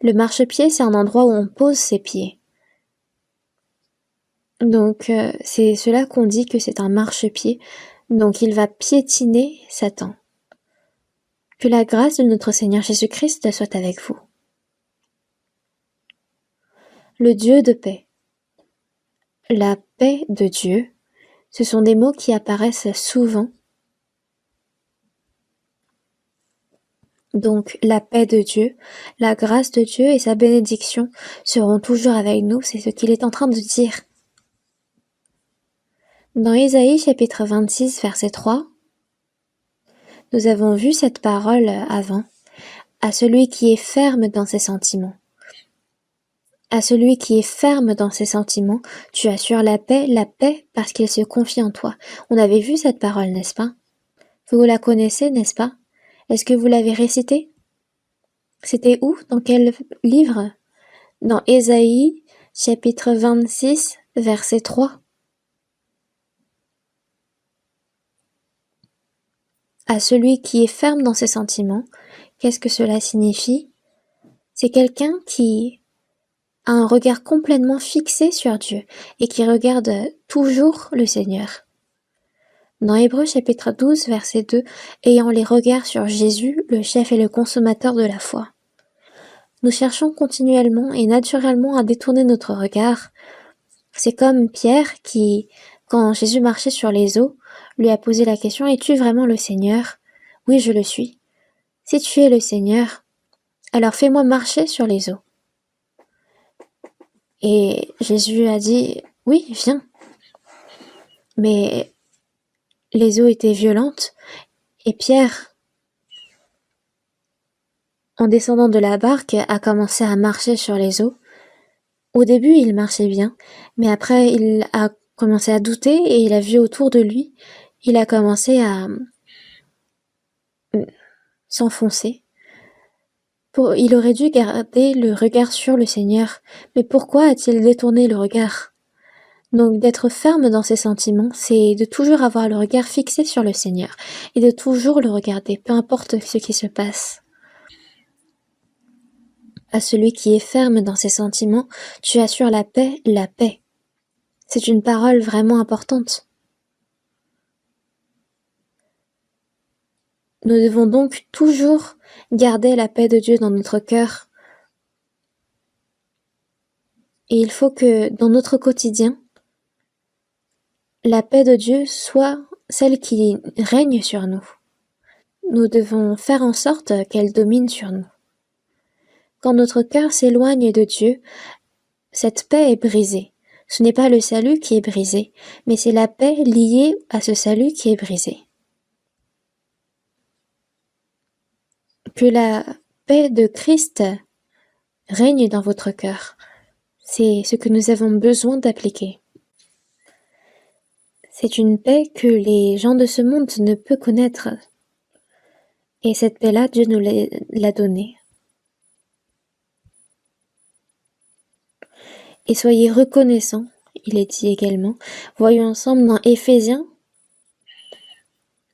Le marchepied, c'est un endroit où on pose ses pieds. Donc, c'est cela qu'on dit que c'est un marchepied. Donc, il va piétiner Satan. Que la grâce de notre Seigneur Jésus-Christ soit avec vous. Le Dieu de paix. La paix de Dieu, ce sont des mots qui apparaissent souvent. Donc, la paix de Dieu, la grâce de Dieu et sa bénédiction seront toujours avec nous, c'est ce qu'il est en train de dire. Dans Ésaïe chapitre 26, verset 3, nous avons vu cette parole avant. À celui qui est ferme dans ses sentiments. À celui qui est ferme dans ses sentiments, tu assures la paix parce qu'il se confie en toi. On avait vu cette parole, n'est-ce pas? Vous la connaissez, n'est-ce pas? Est-ce que vous l'avez récitée? C'était où? Dans quel livre? Dans Ésaïe, chapitre 26, verset 3. À celui qui est ferme dans ses sentiments, qu'est-ce que cela signifie? C'est quelqu'un qui a un regard complètement fixé sur Dieu et qui regarde toujours le Seigneur. Dans Hébreux chapitre 12, verset 2, ayant les regards sur Jésus, le chef et le consommateur de la foi. Nous cherchons continuellement et naturellement à détourner notre regard. C'est comme Pierre qui, quand Jésus marchait sur les eaux, lui a posé la question « Es-tu vraiment le Seigneur ?» « Oui, je le suis. »« Si tu es le Seigneur, alors fais-moi marcher sur les eaux. » Et Jésus a dit « Oui, viens. » Mais les eaux étaient violentes et Pierre, en descendant de la barque, a commencé à marcher sur les eaux. Au début, il marchait bien, mais après, il a commencé à douter et il a vu autour de lui, il a commencé à s'enfoncer. Il aurait dû garder le regard sur le Seigneur, mais pourquoi a-t-il détourné le regard? Donc d'être ferme dans ses sentiments, c'est de toujours avoir le regard fixé sur le Seigneur et de toujours le regarder, peu importe ce qui se passe. À celui qui est ferme dans ses sentiments, tu assures la paix, la paix. C'est une parole vraiment importante. Nous devons donc toujours garder la paix de Dieu dans notre cœur. Et il faut que dans notre quotidien, la paix de Dieu soit celle qui règne sur nous. Nous devons faire en sorte qu'elle domine sur nous. Quand notre cœur s'éloigne de Dieu, cette paix est brisée. Ce n'est pas le salut qui est brisé, mais c'est la paix liée à ce salut qui est brisée. Que la paix de Christ règne dans votre cœur. C'est ce que nous avons besoin d'appliquer. C'est une paix que les gens de ce monde ne peuvent connaître. Et cette paix-là, Dieu nous l'a donnée. Et soyez reconnaissants, il est dit également. Voyons ensemble dans Éphésiens,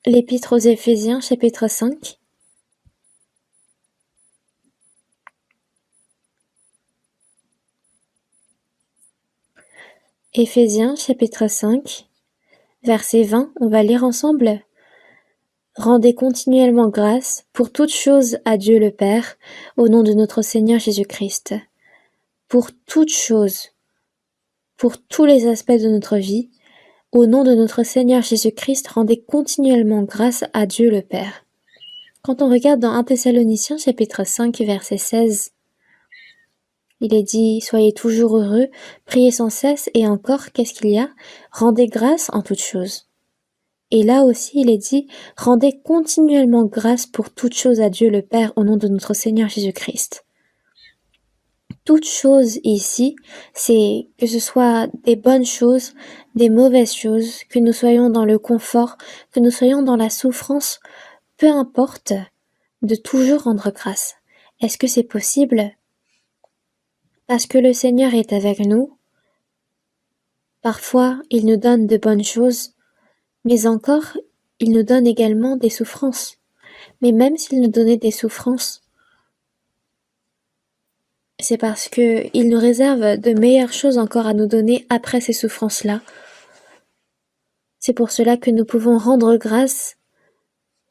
l'épître aux Éphésiens, chapitre 5. Éphésiens, chapitre 5, verset 20, on va lire ensemble. Rendez continuellement grâce pour toutes choses à Dieu le Père, au nom de notre Seigneur Jésus-Christ. Pour toutes choses, pour tous les aspects de notre vie, au nom de notre Seigneur Jésus-Christ, rendez continuellement grâce à Dieu le Père. Quand on regarde dans 1 Thessaloniciens chapitre 5 verset 16, il est dit « Soyez toujours heureux, priez sans cesse, et encore, qu'est-ce qu'il y a? Rendez grâce en toutes choses. » Et là aussi, il est dit « Rendez continuellement grâce pour toutes choses à Dieu le Père, au nom de notre Seigneur Jésus-Christ. » Toutes choses ici, c'est que ce soit des bonnes choses, des mauvaises choses, que nous soyons dans le confort, que nous soyons dans la souffrance, peu importe, de toujours rendre grâce. Est-ce que c'est possible? Parce que le Seigneur est avec nous. Parfois, il nous donne de bonnes choses, mais encore, il nous donne également des souffrances. Mais même s'il nous donnait des souffrances, c'est parce que il nous réserve de meilleures choses encore à nous donner après ces souffrances-là. C'est pour cela que nous pouvons rendre grâce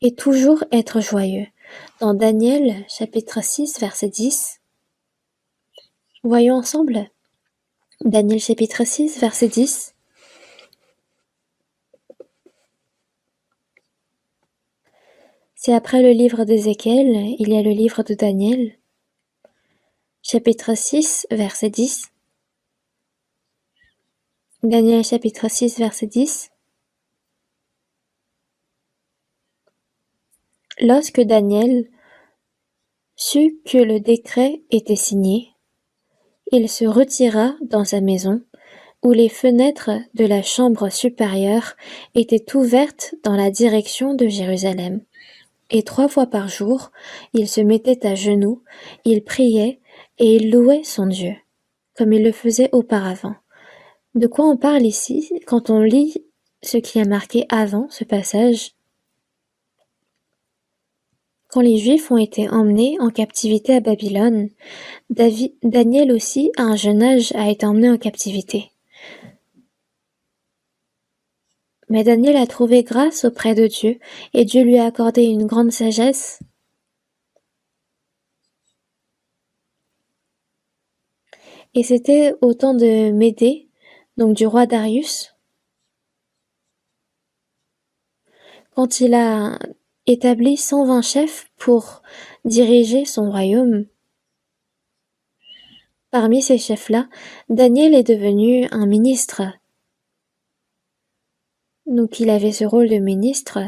et toujours être joyeux. Dans Daniel, chapitre 6, verset 10, voyons ensemble. Daniel, chapitre 6, verset 10. C'est après le livre d'Ézéchiel, il y a le livre de Daniel. Chapitre 6, verset 10. Daniel, chapitre 6, verset 10. Lorsque Daniel sut que le décret était signé, il se retira dans sa maison, où les fenêtres de la chambre supérieure étaient ouvertes dans la direction de Jérusalem. Et 3 fois par jour, il se mettait à genoux, il priait et il louait son Dieu, comme il le faisait auparavant. De quoi on parle ici quand on lit ce qui est marqué avant ce passage? Quand les Juifs ont été emmenés en captivité à Babylone, Daniel aussi, à un jeune âge, a été emmené en captivité. Mais Daniel a trouvé grâce auprès de Dieu, et Dieu lui a accordé une grande sagesse. Et c'était au temps de Médée, donc du roi Darius, quand il a établi 120 chefs pour diriger son royaume. Parmi ces chefs-là, Daniel est devenu un ministre. Donc il avait ce rôle de ministre.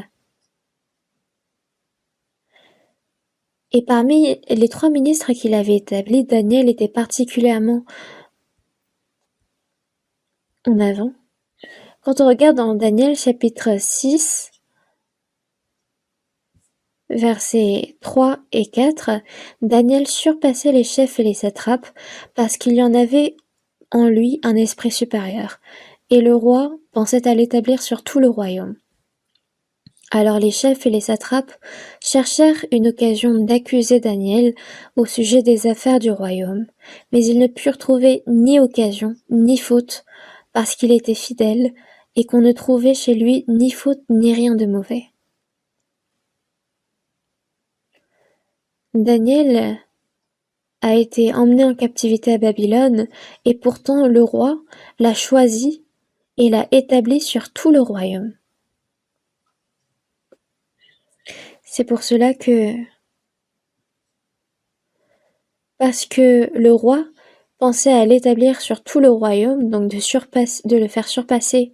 Et parmi les 3 ministres qu'il avait établis, Daniel était particulièrement en avant. Quand on regarde dans Daniel chapitre 6, versets 3 et 4, Daniel surpassait les chefs et les satrapes parce qu'il y en avait en lui un esprit supérieur, et le roi pensait à l'établir sur tout le royaume. Alors les chefs et les satrapes cherchèrent une occasion d'accuser Daniel au sujet des affaires du royaume, mais ils ne purent trouver ni occasion ni faute, parce qu'il était fidèle, et qu'on ne trouvait chez lui ni faute ni rien de mauvais. Daniel a été emmené en captivité à Babylone, et pourtant le roi l'a choisi et l'a établi sur tout le royaume. C'est pour cela que, parce que le roi pensait à l'établir sur tout le royaume, donc de le faire surpasser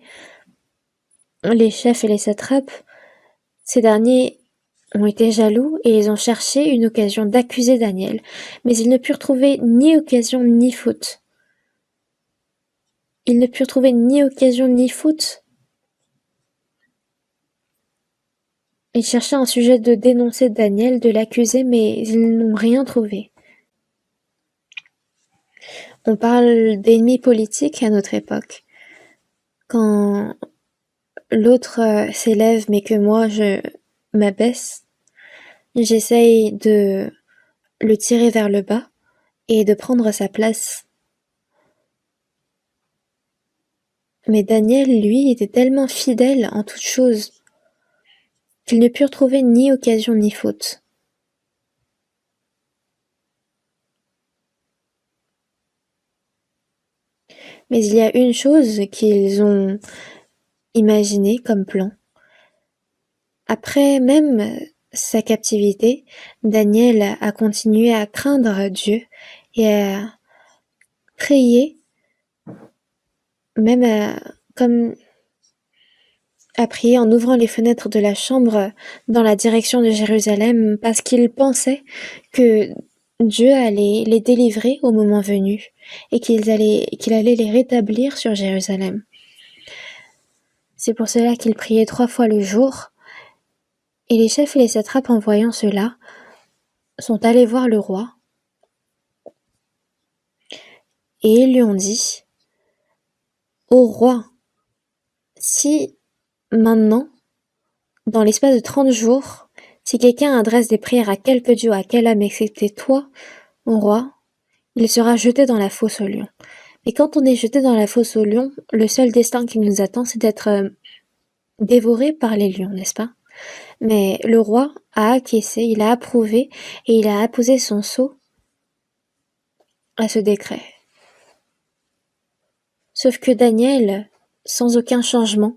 les chefs et les satrapes, ces derniers ont été jaloux et ils ont cherché une occasion d'accuser Daniel, mais ils ne purent trouver ni occasion ni faute. Ils ne purent trouver ni occasion ni faute. Ils cherchaient un sujet de dénoncer Daniel, de l'accuser, mais ils n'ont rien trouvé. On parle d'ennemis politiques à notre époque. Quand l'autre s'élève mais que moi je m'abaisse, j'essaye de le tirer vers le bas et de prendre sa place. Mais Daniel, lui, était tellement fidèle en toutes choses qu'ils ne purent trouver ni occasion ni faute. Mais il y a une chose qu'ils ont imaginée comme plan. Après même sa captivité, Daniel a continué à craindre Dieu et à prier, même comme à prier en ouvrant les fenêtres de la chambre dans la direction de Jérusalem, parce qu'il pensait que Dieu allait les délivrer au moment venu et qu'il allait les rétablir sur Jérusalem. C'est pour cela qu'il priait 3 fois le jour, et les chefs et les satrapes, en voyant cela, sont allés voir le roi, et ils lui ont dit: Ô roi, si maintenant, dans l'espace de 30 jours, si quelqu'un adresse des prières à quelque dieu, à quel âme, excepté toi, mon roi, il sera jeté dans la fosse aux lions. Et quand on est jeté dans la fosse aux lions, le seul destin qui nous attend, c'est d'être dévoré par les lions, n'est-ce pas? Mais le roi a acquiescé, il a approuvé et il a apposé son sceau à ce décret. Sauf que Daniel, sans aucun changement,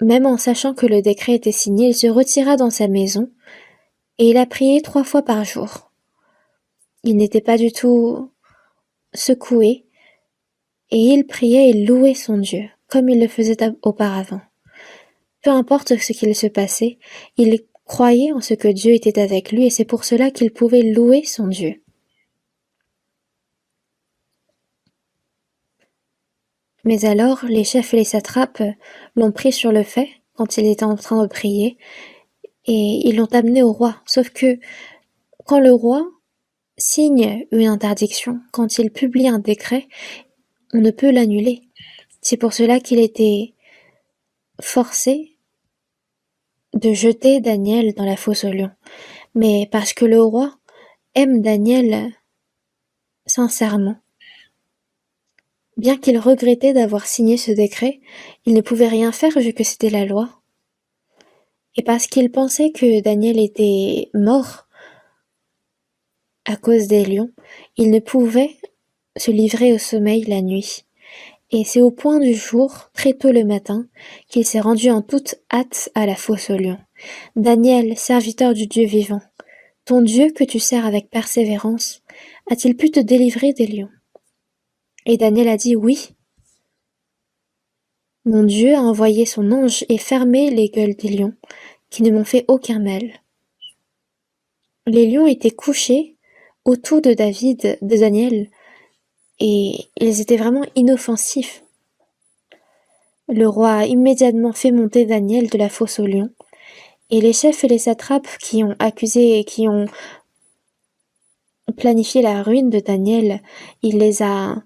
même en sachant que le décret était signé, il se retira dans sa maison et il a prié 3 fois par jour. Il n'était pas du tout secoué et il priait et louait son Dieu, comme il le faisait auparavant. Peu importe ce qu'il se passait, il croyait en ce que Dieu était avec lui et c'est pour cela qu'il pouvait louer son Dieu. Mais alors, les chefs et les satrapes l'ont pris sur le fait, quand il était en train de prier, et ils l'ont amené au roi. Sauf que, quand le roi signe une interdiction, quand il publie un décret, on ne peut l'annuler. C'est pour cela qu'il était forcé de jeter Daniel dans la fosse aux lions. Mais parce que le roi aime Daniel sincèrement. Bien qu'il regrettait d'avoir signé ce décret, il ne pouvait rien faire vu que c'était la loi. Et parce qu'il pensait que Daniel était mort à cause des lions, il ne pouvait se livrer au sommeil la nuit. Et c'est au point du jour, très tôt le matin, qu'il s'est rendu en toute hâte à la fosse aux lions. Daniel, serviteur du Dieu vivant, ton Dieu que tu sers avec persévérance, a-t-il pu te délivrer des lions? Et Daniel a dit oui. Mon Dieu a envoyé son ange et fermé les gueules des lions, qui ne m'ont fait aucun mal. Les lions étaient couchés autour de Daniel, et ils étaient vraiment inoffensifs. Le roi a immédiatement fait monter Daniel de la fosse aux lions, et les chefs et les satrapes qui ont accusé et qui ont planifié la ruine de Daniel, il les a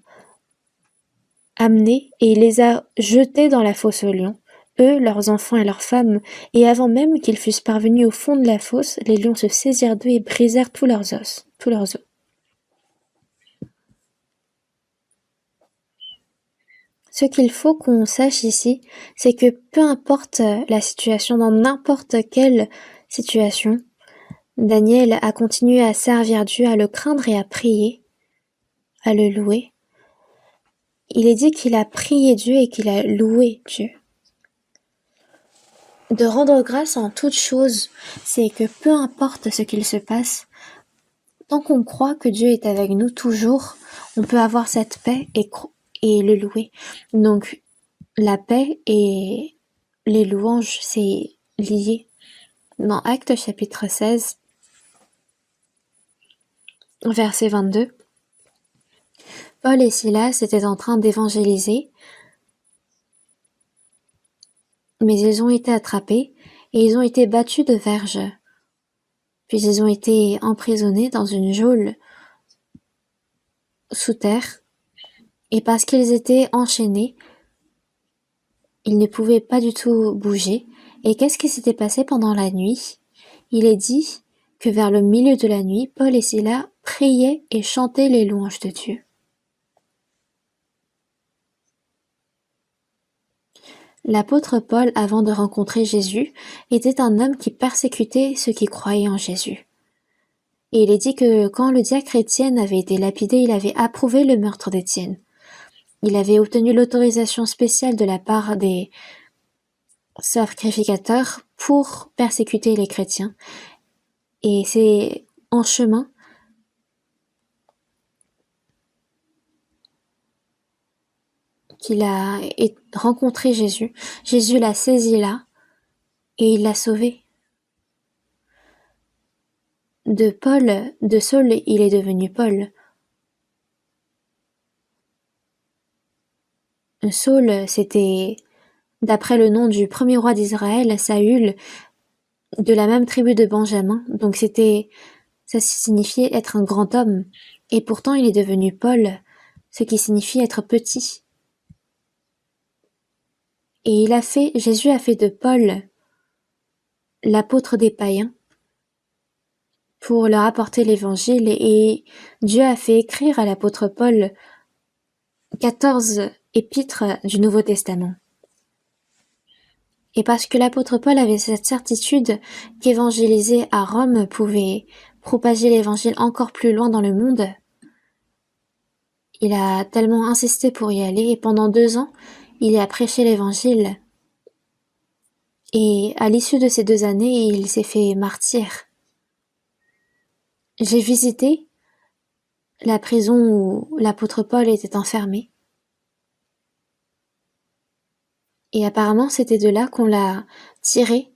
amenés et il les a jetés dans la fosse aux lions, eux, leurs enfants et leurs femmes, et avant même qu'ils fussent parvenus au fond de la fosse, les lions se saisirent d'eux et brisèrent tous leurs os. Ce qu'il faut qu'on sache ici, c'est que peu importe la situation, dans n'importe quelle situation, Daniel a continué à servir Dieu, à le craindre et à prier, à le louer. Il est dit qu'il a prié Dieu et qu'il a loué Dieu. De rendre grâce en toute chose, c'est que peu importe ce qu'il se passe, tant qu'on croit que Dieu est avec nous toujours, on peut avoir cette paix et le louer. Donc, la paix et les louanges, c'est lié. Dans Actes chapitre 16, verset 22, Paul et Silas étaient en train d'évangéliser, mais ils ont été attrapés et ils ont été battus de verges. Puis ils ont été emprisonnés dans une geôle sous terre, et parce qu'ils étaient enchaînés, ils ne pouvaient pas du tout bouger. Et qu'est-ce qui s'était passé pendant la nuit? Il est dit que vers le milieu de la nuit, Paul et Silas priaient et chantaient les louanges de Dieu. L'apôtre Paul, avant de rencontrer Jésus, était un homme qui persécutait ceux qui croyaient en Jésus. Et il est dit que quand le diacre Étienne avait été lapidé, il avait approuvé le meurtre d'Étienne. Il avait obtenu l'autorisation spéciale de la part des sacrificateurs pour persécuter les chrétiens. Et c'est en chemin qu'il a rencontré Jésus. Jésus l'a saisi là et il l'a sauvé. De Saul, il est devenu Paul. Saul, c'était, d'après le nom du premier roi d'Israël, Saül, de la même tribu de Benjamin. Donc ça signifiait être un grand homme. Et pourtant, il est devenu Paul, ce qui signifie être petit. Et Jésus a fait de Paul l'apôtre des païens pour leur apporter l'évangile, et Dieu a fait écrire à l'apôtre Paul 14 épîtres du Nouveau Testament. Et parce que l'apôtre Paul avait cette certitude qu'évangéliser à Rome pouvait propager l'évangile encore plus loin dans le monde, il a tellement insisté pour y aller, et pendant 2 ans, il a prêché l'évangile. Et à l'issue de ces 2 années, il s'est fait martyr. J'ai visité la prison où l'apôtre Paul était enfermé. Et apparemment, c'était de là qu'on l'a tiré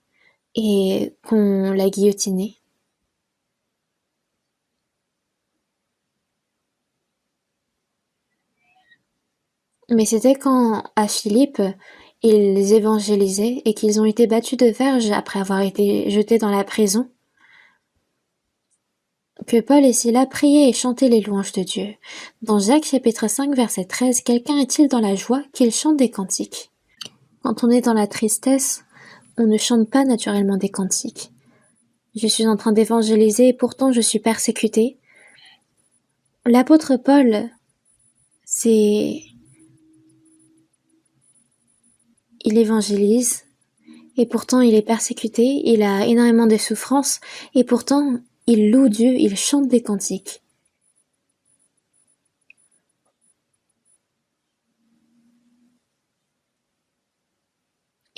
et qu'on l'a guillotiné. Mais c'était quand, à Philippe, ils évangélisaient et qu'ils ont été battus de verge après avoir été jetés dans la prison, que Paul et Silas priaient et chantaient les louanges de Dieu. Dans Jacques chapitre 5 verset 13, quelqu'un est-il dans la joie qu'il chante des cantiques? Quand on est dans la tristesse, on ne chante pas naturellement des cantiques. Je suis en train d'évangéliser et pourtant je suis persécuté. L'apôtre Paul, il évangélise et pourtant il est persécuté, il a énormément de souffrances et pourtant il loue Dieu, il chante des cantiques.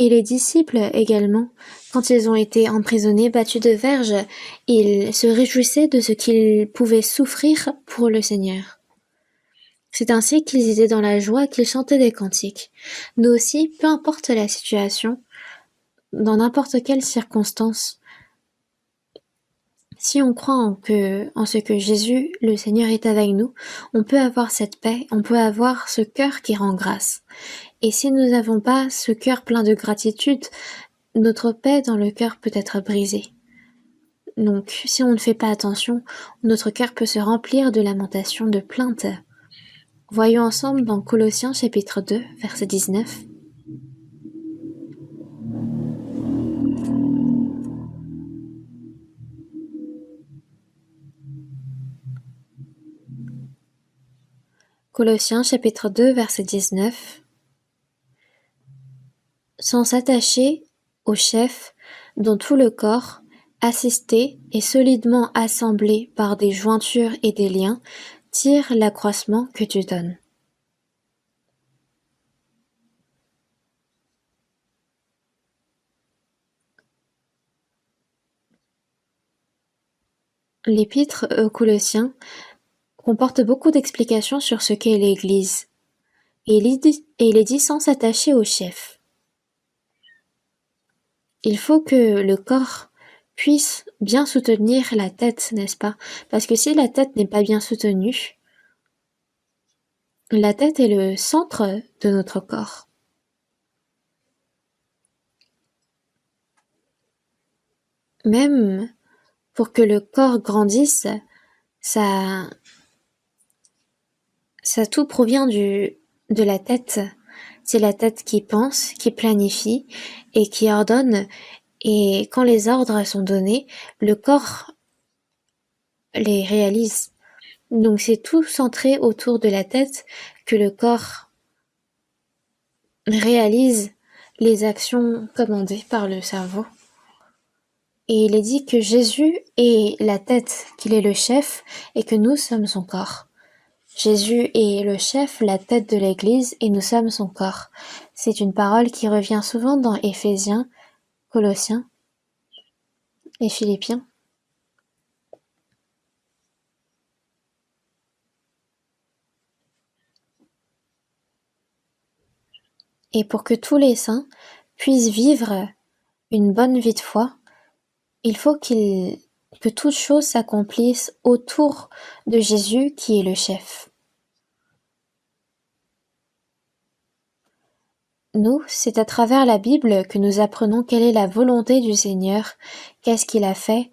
Et les disciples également, quand ils ont été emprisonnés, battus de verge, ils se réjouissaient de ce qu'ils pouvaient souffrir pour le Seigneur. C'est ainsi qu'ils étaient dans la joie, qu'ils chantaient des cantiques. Nous aussi, peu importe la situation, dans n'importe quelle circonstance, si on croit en ce que Jésus, le Seigneur, est avec nous, on peut avoir cette paix, on peut avoir ce cœur qui rend grâce. Et si nous n'avons pas ce cœur plein de gratitude, notre paix dans le cœur peut être brisée. Donc, si on ne fait pas attention, notre cœur peut se remplir de lamentations, de plaintes. Voyons ensemble dans Colossiens chapitre 2, verset 19. Colossiens chapitre 2, verset 19. Sans s'attacher au chef dont tout le corps, assisté et solidement assemblé par des jointures et des liens, tire l'accroissement que tu donnes. L'épître aux Colossiens comporte beaucoup d'explications sur ce qu'est l'Église. Et il est dit sans s'attacher au chef. Il faut que le corps puisse bien soutenir la tête, n'est-ce pas? Parce que si la tête n'est pas bien soutenue, la tête est le centre de notre corps. Même pour que le corps grandisse, ça tout provient de la tête. C'est la tête qui pense, qui planifie et qui ordonne. Et quand les ordres sont donnés, le corps les réalise. Donc c'est tout centré autour de la tête que le corps réalise les actions commandées par le cerveau. Et il est dit que Jésus est la tête, qu'il est le chef et que nous sommes son corps. Jésus est le chef, la tête de l'Église et nous sommes son corps. C'est une parole qui revient souvent dans Éphésiens, Colossiens et Philippiens. Et pour que tous les saints puissent vivre une bonne vie de foi, il faut que toute chose s'accomplisse autour de Jésus qui est le chef. Nous, c'est à travers la Bible que nous apprenons quelle est la volonté du Seigneur, qu'est-ce qu'il a fait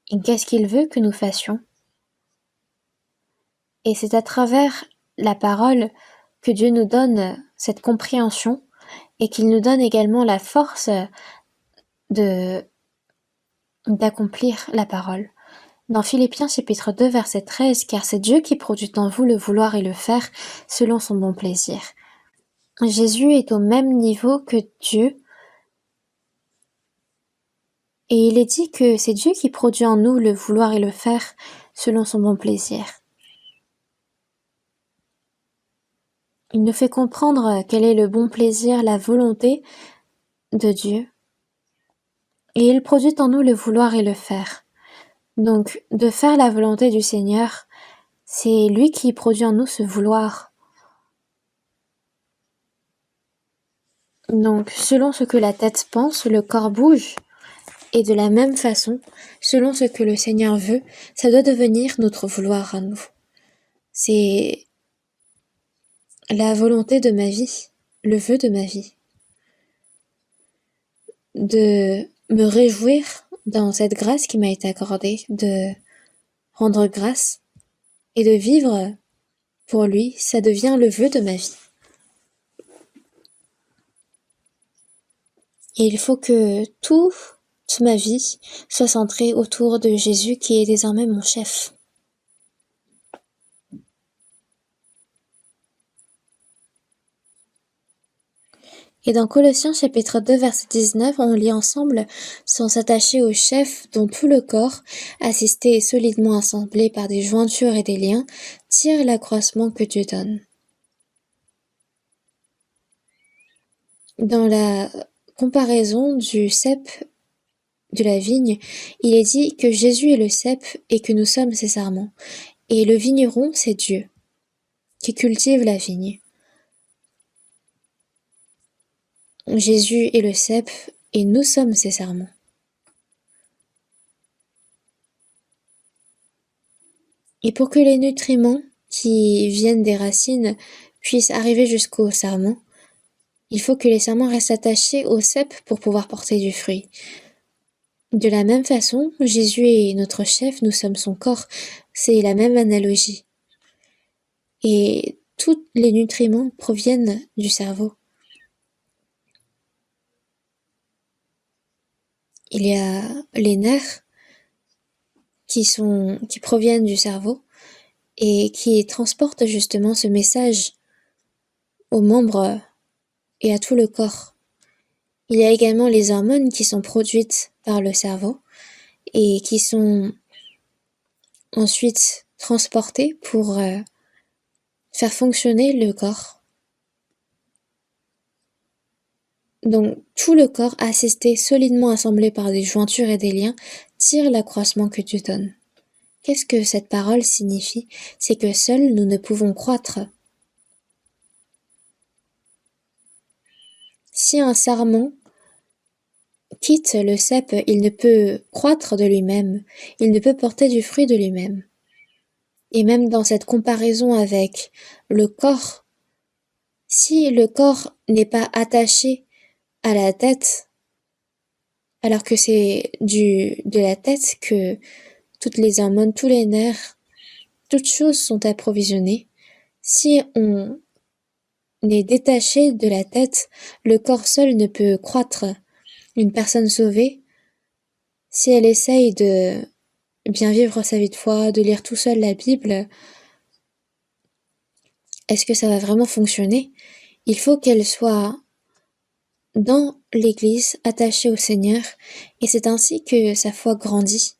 et qu'est-ce qu'il veut que nous fassions. Et c'est à travers la parole que Dieu nous donne cette compréhension et qu'il nous donne également la force d'accomplir la parole. Dans Philippiens chapitre 2 verset 13, car c'est Dieu qui produit en vous le vouloir et le faire selon son bon plaisir. Jésus est au même niveau que Dieu et il est dit que c'est Dieu qui produit en nous le vouloir et le faire selon son bon plaisir. Il nous fait comprendre quel est le bon plaisir, la volonté de Dieu et il produit en nous le vouloir et le faire. Donc, de faire la volonté du Seigneur, c'est lui qui produit en nous ce vouloir. Donc, selon ce que la tête pense, le corps bouge. Et de la même façon, selon ce que le Seigneur veut, ça doit devenir notre vouloir à nous. C'est la volonté de ma vie, le vœu de ma vie. De me réjouir dans cette grâce qui m'a été accordée, de rendre grâce et de vivre pour lui, ça devient le vœu de ma vie. Et il faut que toute ma vie soit centrée autour de Jésus qui est désormais mon chef. Et dans Colossiens chapitre 2 verset 19, on lit ensemble « Sans s'attacher au chef dont tout le corps, assisté et solidement assemblé par des jointures et des liens, tire l'accroissement que Dieu donne. » Dans la comparaison du cep de la vigne, il est dit que Jésus est le cep et que nous sommes ses sarments. Et le vigneron, c'est Dieu, qui cultive la vigne. Jésus est le cep et nous sommes ses sarments. Et pour que les nutriments qui viennent des racines puissent arriver jusqu'aux sarments, Il faut que les serments restent attachés au cep pour pouvoir porter du fruit. De la même façon, Jésus est notre chef, nous sommes son corps. C'est la même analogie. Et tous les nutriments proviennent du cerveau. Il y a les nerfs qui proviennent du cerveau et qui transportent justement ce message aux membres et à tout le corps. Il y a également les hormones qui sont produites par le cerveau et qui sont ensuite transportées pour faire fonctionner le corps. Donc tout le corps assisté, solidement assemblé par des jointures et des liens, tire l'accroissement que tu donnes. Qu'est-ce que cette parole signifie? C'est que seuls nous ne pouvons croître. Si un sarment quitte le cep, il ne peut croître de lui-même, il ne peut porter du fruit de lui-même. Et même dans cette comparaison avec le corps, si le corps n'est pas attaché à la tête, alors que c'est de la tête que toutes les hormones, tous les nerfs, toutes choses sont approvisionnées, si on est détaché de la tête, le corps seul ne peut croître. Une personne sauvée, si elle essaye de bien vivre sa vie de foi, de lire tout seul la Bible, est-ce que ça va vraiment fonctionner? Il faut qu'elle soit dans l'Église, attachée au Seigneur, et c'est ainsi que sa foi grandit.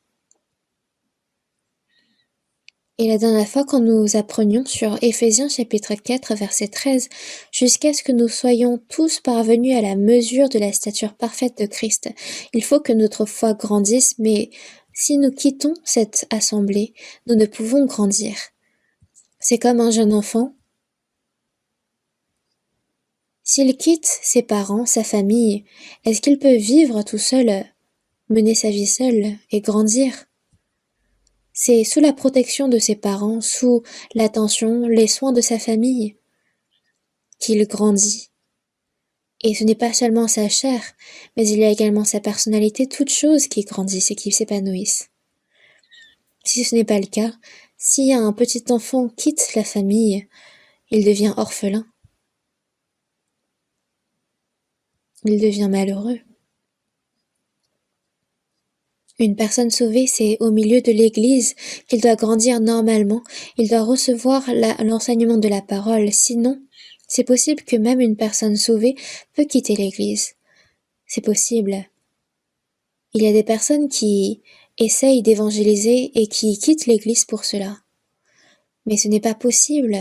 Et la dernière fois, quand nous apprenions sur Éphésiens chapitre 4, verset 13, jusqu'à ce que nous soyons tous parvenus à la mesure de la stature parfaite de Christ, il faut que notre foi grandisse, mais si nous quittons cette assemblée, nous ne pouvons grandir. C'est comme un jeune enfant. S'il quitte ses parents, sa famille, est-ce qu'il peut vivre tout seul, mener sa vie seul et grandir? C'est sous la protection de ses parents, sous l'attention, les soins de sa famille, qu'il grandit. Et ce n'est pas seulement sa chair, mais il y a également sa personnalité, toutes choses qui grandissent et qui s'épanouissent. Si ce n'est pas le cas, si un petit enfant quitte la famille, il devient orphelin. Il devient malheureux. Une personne sauvée, c'est au milieu de l'Église qu'il doit grandir normalement, il doit recevoir l'enseignement de la parole, sinon, c'est possible que même une personne sauvée peut quitter l'Église. C'est possible. Il y a des personnes qui essayent d'évangéliser et qui quittent l'Église pour cela. Mais ce n'est pas possible.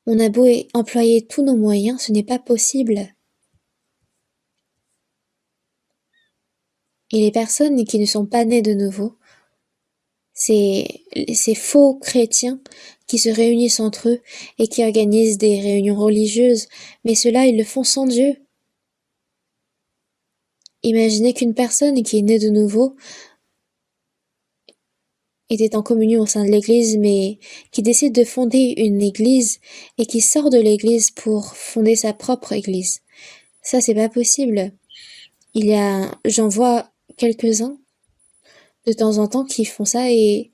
On a beau employer tous nos moyens, ce n'est pas possible. Et les personnes qui ne sont pas nées de nouveau, c'est ces faux chrétiens qui se réunissent entre eux et qui organisent des réunions religieuses, mais cela ils le font sans Dieu. Imaginez qu'une personne qui est née de nouveau était en communion au sein de l'Église, mais qui décide de fonder une Église et qui sort de l'Église pour fonder sa propre Église. Ça, c'est pas possible. J'en vois quelques-uns de temps en temps qui font ça et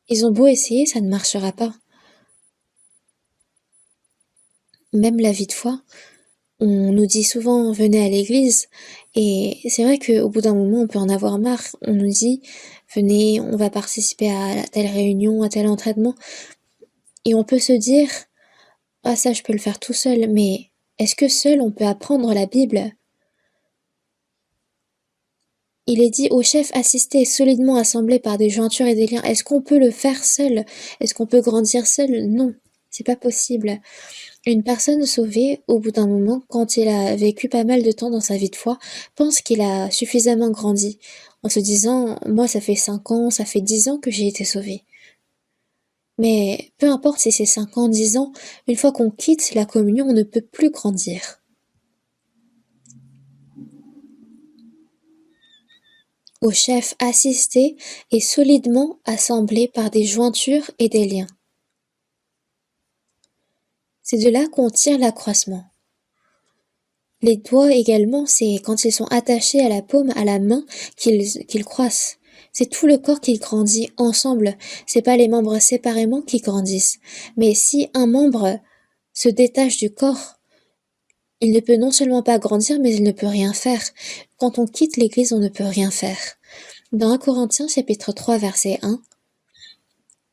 ils ont beau essayer, ça ne marchera pas. Même la vie de foi, on nous dit souvent venez à l'église et c'est vrai qu'au bout d'un moment on peut en avoir marre. On nous dit venez, on va participer à telle réunion, à tel entraînement et on peut se dire ah ça je peux le faire tout seul, mais est-ce que seul on peut apprendre la Bible? Il est dit au chef assisté solidement assemblé par des jointures et des liens. Est-ce qu'on peut le faire seul? Est-ce qu'on peut grandir seul? Non, c'est pas possible. Une personne sauvée, au bout d'un moment, quand il a vécu pas mal de temps dans sa vie de foi, pense qu'il a suffisamment grandi, en se disant moi ça fait 5 ans, ça fait 10 ans que j'ai été sauvé. Mais peu importe si c'est 5 ans, 10 ans, une fois qu'on quitte la communion, on ne peut plus grandir. Au chef assisté et solidement assemblé par des jointures et des liens. C'est de là qu'on tire l'accroissement. Les doigts également, c'est quand ils sont attachés à la paume, à la main, qu'ils croissent. C'est tout le corps qui grandit ensemble. C'est pas les membres séparément qui grandissent. Mais si un membre se détache du corps, il ne peut non seulement pas grandir, mais il ne peut rien faire. Quand on quitte l'église, on ne peut rien faire. Dans 1 Corinthiens chapitre 3 verset 1,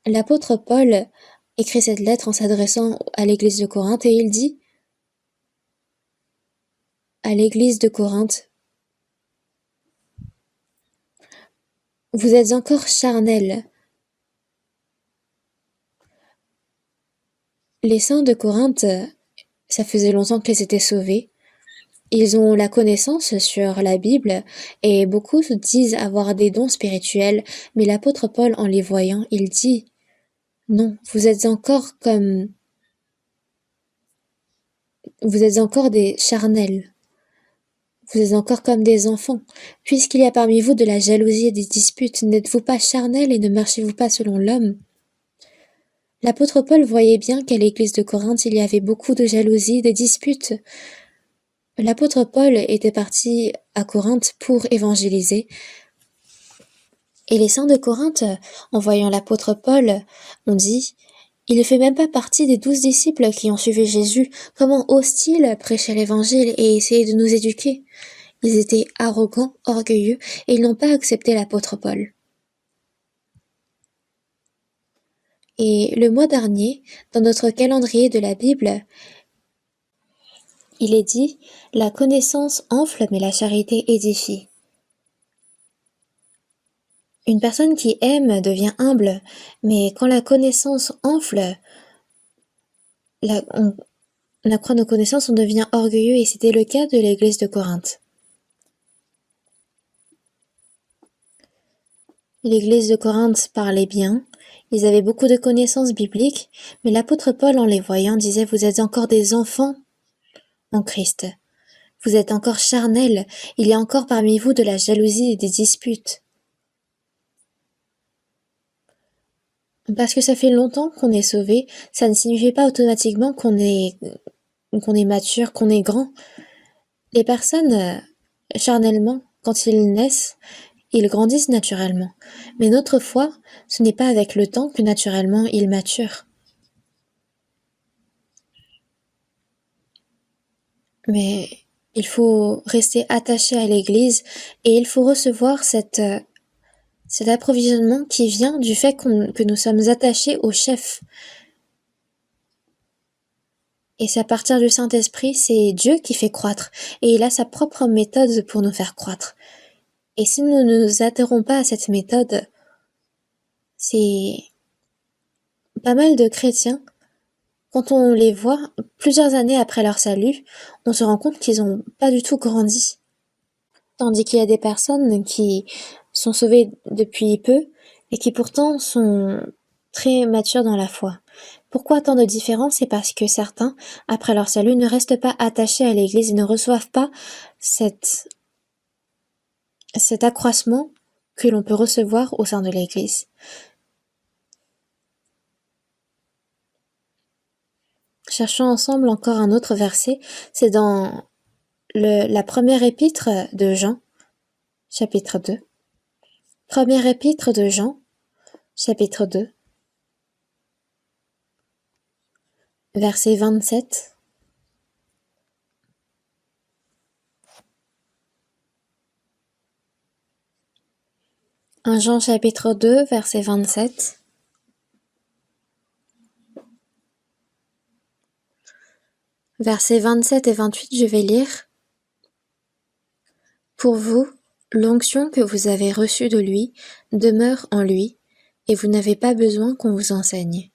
l'apôtre Paul écrit cette lettre en s'adressant à l'église de Corinthe et il dit à l'église de Corinthe: vous êtes encore charnels. Les saints de Corinthe, ça faisait longtemps qu'ils étaient sauvés. Ils ont la connaissance sur la Bible et beaucoup disent avoir des dons spirituels, mais l'apôtre Paul, en les voyant, il dit: non, vous êtes encore des charnels. Vous êtes encore comme des enfants. Puisqu'il y a parmi vous de la jalousie et des disputes, n'êtes-vous pas charnels et ne marchez-vous pas selon l'homme? L'apôtre Paul voyait bien qu'à l'église de Corinthe, il y avait beaucoup de jalousie, de disputes. L'apôtre Paul était parti à Corinthe pour évangéliser. Et les saints de Corinthe, en voyant l'apôtre Paul, ont dit: il ne fait même pas partie des 12 disciples qui ont suivi Jésus. Comment ose-t-il prêcher l'évangile et essayer de nous éduquer? Ils étaient arrogants, orgueilleux, et ils n'ont pas accepté l'apôtre Paul. Et le mois dernier, dans notre calendrier de la Bible, il est dit: la connaissance enfle, mais la charité édifie. Une personne qui aime devient humble, mais quand la connaissance enfle, on accroît nos connaissances, on devient orgueilleux, et c'était le cas de l'église de Corinthe. L'église de Corinthe parlait bien, ils avaient beaucoup de connaissances bibliques, mais l'apôtre Paul, en les voyant, disait: vous êtes encore des enfants en Christ. Vous êtes encore charnels, il y a encore parmi vous de la jalousie et des disputes. Parce que ça fait longtemps qu'on est sauvé, ça ne signifie pas automatiquement qu'on est mature, qu'on est grand. Les personnes, charnellement, quand ils naissent, ils grandissent naturellement. Mais notre foi, ce n'est pas avec le temps que naturellement ils maturent. Mais il faut rester attaché à l'Église et il faut recevoir cet approvisionnement qui vient du fait que nous sommes attachés au chef. Et c'est à partir du Saint-Esprit, c'est Dieu qui fait croître. Et il a sa propre méthode pour nous faire croître. Et si nous ne nous adhérons pas à cette méthode, c'est pas mal de chrétiens, quand on les voit plusieurs années après leur salut, on se rend compte qu'ils n'ont pas du tout grandi. Tandis qu'il y a des personnes qui sont sauvées depuis peu et qui pourtant sont très matures dans la foi. Pourquoi tant de différence? C'est parce que certains, après leur salut, ne restent pas attachés à l'Église et ne reçoivent pas cet accroissement que l'on peut recevoir au sein de l'Église. Cherchons ensemble encore un autre verset, c'est dans la première épître de Jean, chapitre 2. Première épître de Jean, chapitre 2, verset 27. Un Jean chapitre 2, verset 27. Versets 27 et 28, je vais lire. Pour vous, l'onction que vous avez reçue de lui demeure en lui, et vous n'avez pas besoin qu'on vous enseigne.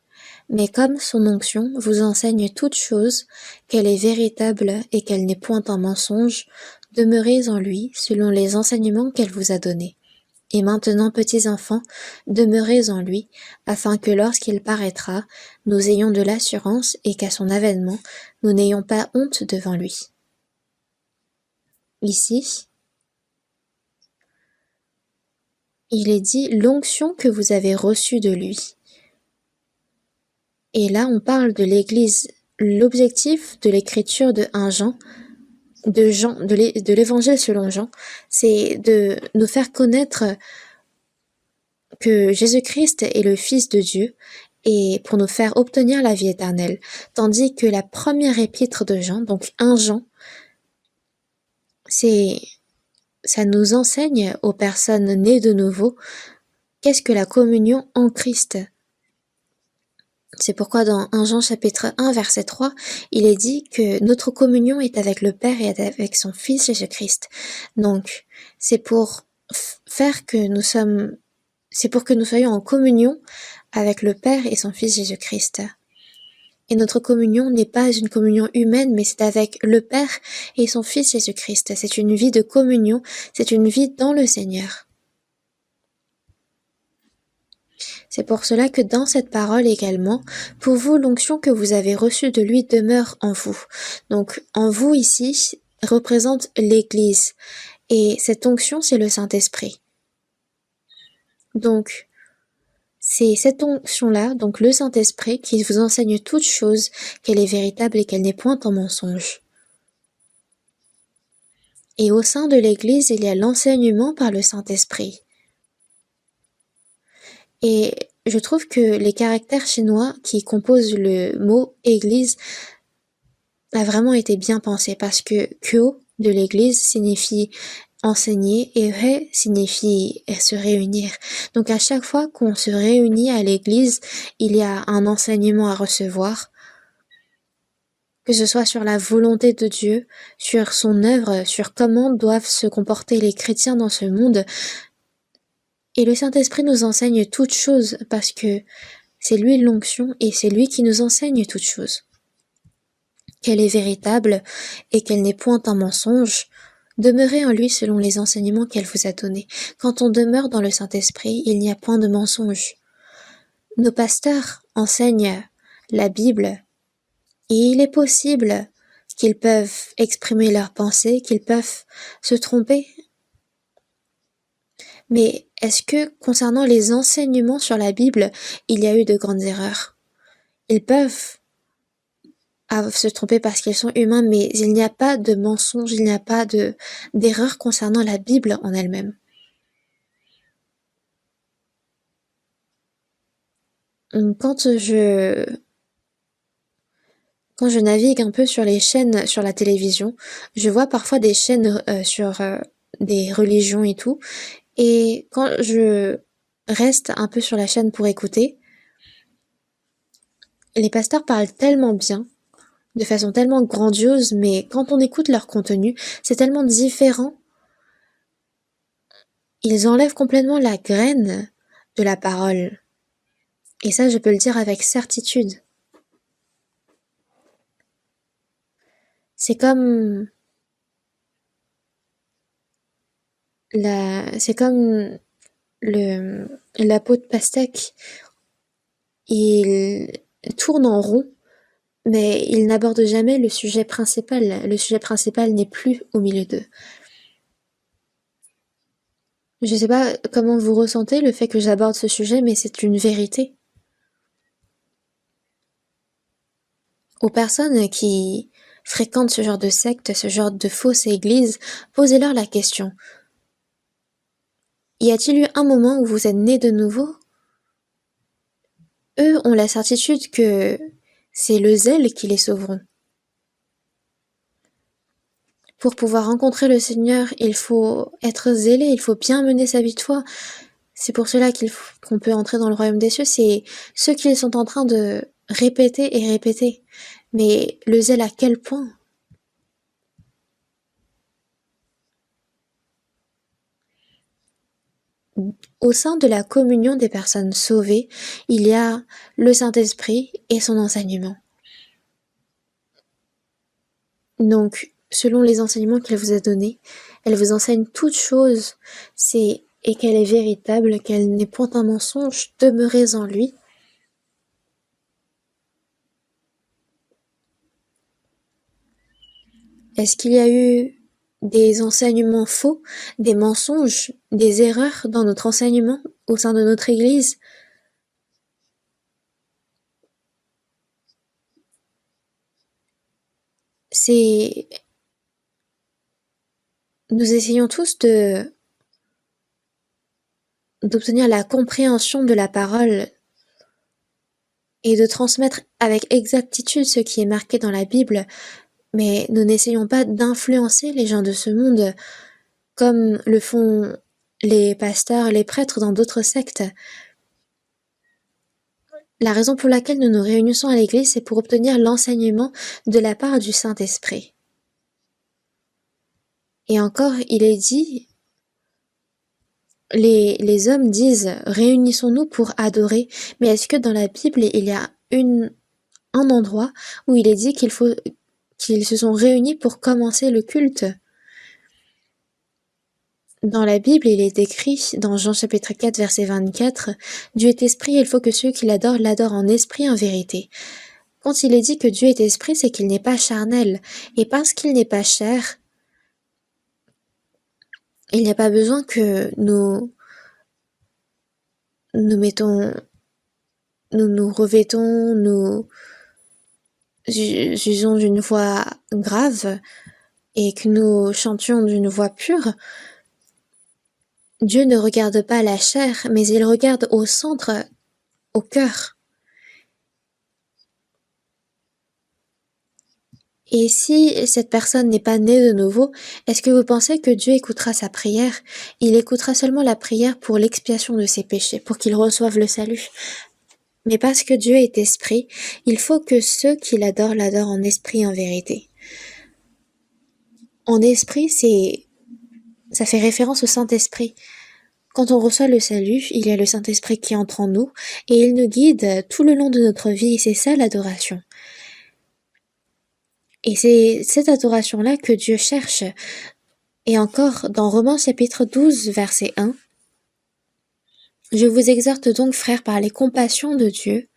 Mais comme son onction vous enseigne toute chose, qu'elle est véritable et qu'elle n'est point un mensonge, demeurez en lui selon les enseignements qu'elle vous a donnés. Et maintenant, petits enfants, demeurez en lui, afin que lorsqu'il paraîtra, nous ayons de l'assurance et qu'à son avènement, nous n'ayons pas honte devant lui. Ici, il est dit l'onction que vous avez reçue de lui. Et là, on parle de l'Église. L'objectif de l'écriture de 1 Jean, de l'évangile selon Jean, c'est de nous faire connaître que Jésus-Christ est le Fils de Dieu et pour nous faire obtenir la vie éternelle. Tandis que la première épître de Jean, donc 1 Jean, ça nous enseigne aux personnes nées de nouveau qu'est-ce que la communion en Christ. C'est pourquoi dans 1 Jean chapitre 1 verset 3, il est dit que notre communion est avec le Père et avec son Fils Jésus-Christ. Donc, c'est pour faire que c'est pour que nous soyons en communion avec le Père et son Fils Jésus-Christ. Et notre communion n'est pas une communion humaine, mais c'est avec le Père et son Fils Jésus-Christ. C'est une vie de communion, c'est une vie dans le Seigneur. C'est pour cela que dans cette parole également, pour vous, l'onction que vous avez reçue de lui demeure en vous. Donc, en vous ici représente l'Église. Et cette onction, c'est le Saint-Esprit. Donc, c'est cette onction-là, donc le Saint-Esprit, qui vous enseigne toute chose, qu'elle est véritable et qu'elle n'est point en mensonge. Et au sein de l'Église, il y a l'enseignement par le Saint-Esprit. Et je trouve que les caractères chinois qui composent le mot Église a vraiment été bien pensé parce que Kyo de l'Église signifie enseigner et He signifie se réunir. Donc à chaque fois qu'on se réunit à l'Église, il y a un enseignement à recevoir, que ce soit sur la volonté de Dieu, sur son œuvre, sur comment doivent se comporter les chrétiens dans ce monde. Et le Saint-Esprit nous enseigne toutes choses parce que c'est lui l'onction et c'est lui qui nous enseigne toutes choses. Qu'elle est véritable et qu'elle n'est point un mensonge. Demeurez en lui selon les enseignements qu'elle vous a donnés. Quand on demeure dans le Saint-Esprit, il n'y a point de mensonge. Nos pasteurs enseignent la Bible et il est possible qu'ils peuvent exprimer leurs pensées, qu'ils peuvent se tromper. Mais est-ce que, concernant les enseignements sur la Bible, il y a eu de grandes erreurs? Ils peuvent se tromper parce qu'ils sont humains, mais il n'y a pas de mensonge, il n'y a pas d'erreur concernant la Bible en elle-même. Quand je navigue un peu sur les chaînes sur la télévision, je vois parfois des chaînes sur des religions et tout, et quand je reste un peu sur la chaîne pour écouter, les pasteurs parlent tellement bien, de façon tellement grandiose, mais quand on écoute leur contenu, c'est tellement différent. Ils enlèvent complètement la graine de la parole. Et ça, je peux le dire avec certitude. C'est comme la peau de pastèque. Il tourne en rond, mais il n'aborde jamais le sujet principal. Le sujet principal n'est plus au milieu d'eux. Je sais pas comment vous ressentez le fait que j'aborde ce sujet, mais c'est une vérité. Aux personnes qui fréquentent ce genre de secte, ce genre de fausse église, posez-leur la question. Y a-t-il eu un moment où vous êtes né de nouveau? Eux ont la certitude que c'est le zèle qui les sauveront. Pour pouvoir rencontrer le Seigneur, il faut être zélé, il faut bien mener sa vie de foi. C'est pour cela qu'on peut entrer dans le royaume des cieux, c'est ce qu'ils sont en train de répéter et répéter. Mais le zèle à quel point? Au sein de la communion des personnes sauvées, il y a le Saint-Esprit et son enseignement. Donc, selon les enseignements qu'elle vous a donnés, elle vous enseigne toute chose, et qu'elle est véritable, qu'elle n'est point un mensonge, demeurez en lui. Est-ce qu'il y a eu des enseignements faux, des mensonges, des erreurs dans notre enseignement au sein de notre Église? C'est nous essayons tous d'obtenir la compréhension de la parole et de transmettre avec exactitude ce qui est marqué dans la Bible, mais nous n'essayons pas d'influencer les gens de ce monde comme le font les pasteurs et les prêtres dans d'autres sectes. La raison pour laquelle nous nous réunissons à l'église, c'est pour obtenir l'enseignement de la part du Saint-Esprit. Et encore, il est dit, les hommes disent réunissons-nous pour adorer, mais est-ce que dans la Bible il y a un endroit où il est dit qu'ils se sont réunis pour commencer le culte? Dans la Bible, il est écrit, dans Jean chapitre 4, verset 24, Dieu est esprit, et il faut que ceux qui l'adorent l'adorent en esprit et en vérité. Quand il est dit que Dieu est esprit, c'est qu'il n'est pas charnel. Et parce qu'il n'est pas chair, il n'y a pas besoin que nous mettons, nous nous revêtons, nous usons d'une voix grave et que nous chantions d'une voix pure. Dieu ne regarde pas la chair, mais il regarde au centre, au cœur. Et si cette personne n'est pas née de nouveau, est-ce que vous pensez que Dieu écoutera sa prière? Il écoutera seulement la prière pour l'expiation de ses péchés, pour qu'il reçoive le salut. Mais parce que Dieu est esprit, il faut que ceux qui l'adorent l'adorent en esprit et en vérité. En esprit, ça fait référence au Saint-Esprit. Quand on reçoit le salut, il y a le Saint-Esprit qui entre en nous et il nous guide tout le long de notre vie et c'est ça l'adoration. Et c'est cette adoration-là que Dieu cherche. Et encore, dans Romains chapitre 12, verset 1, je vous exhorte donc, frères, par les compassions de Dieu.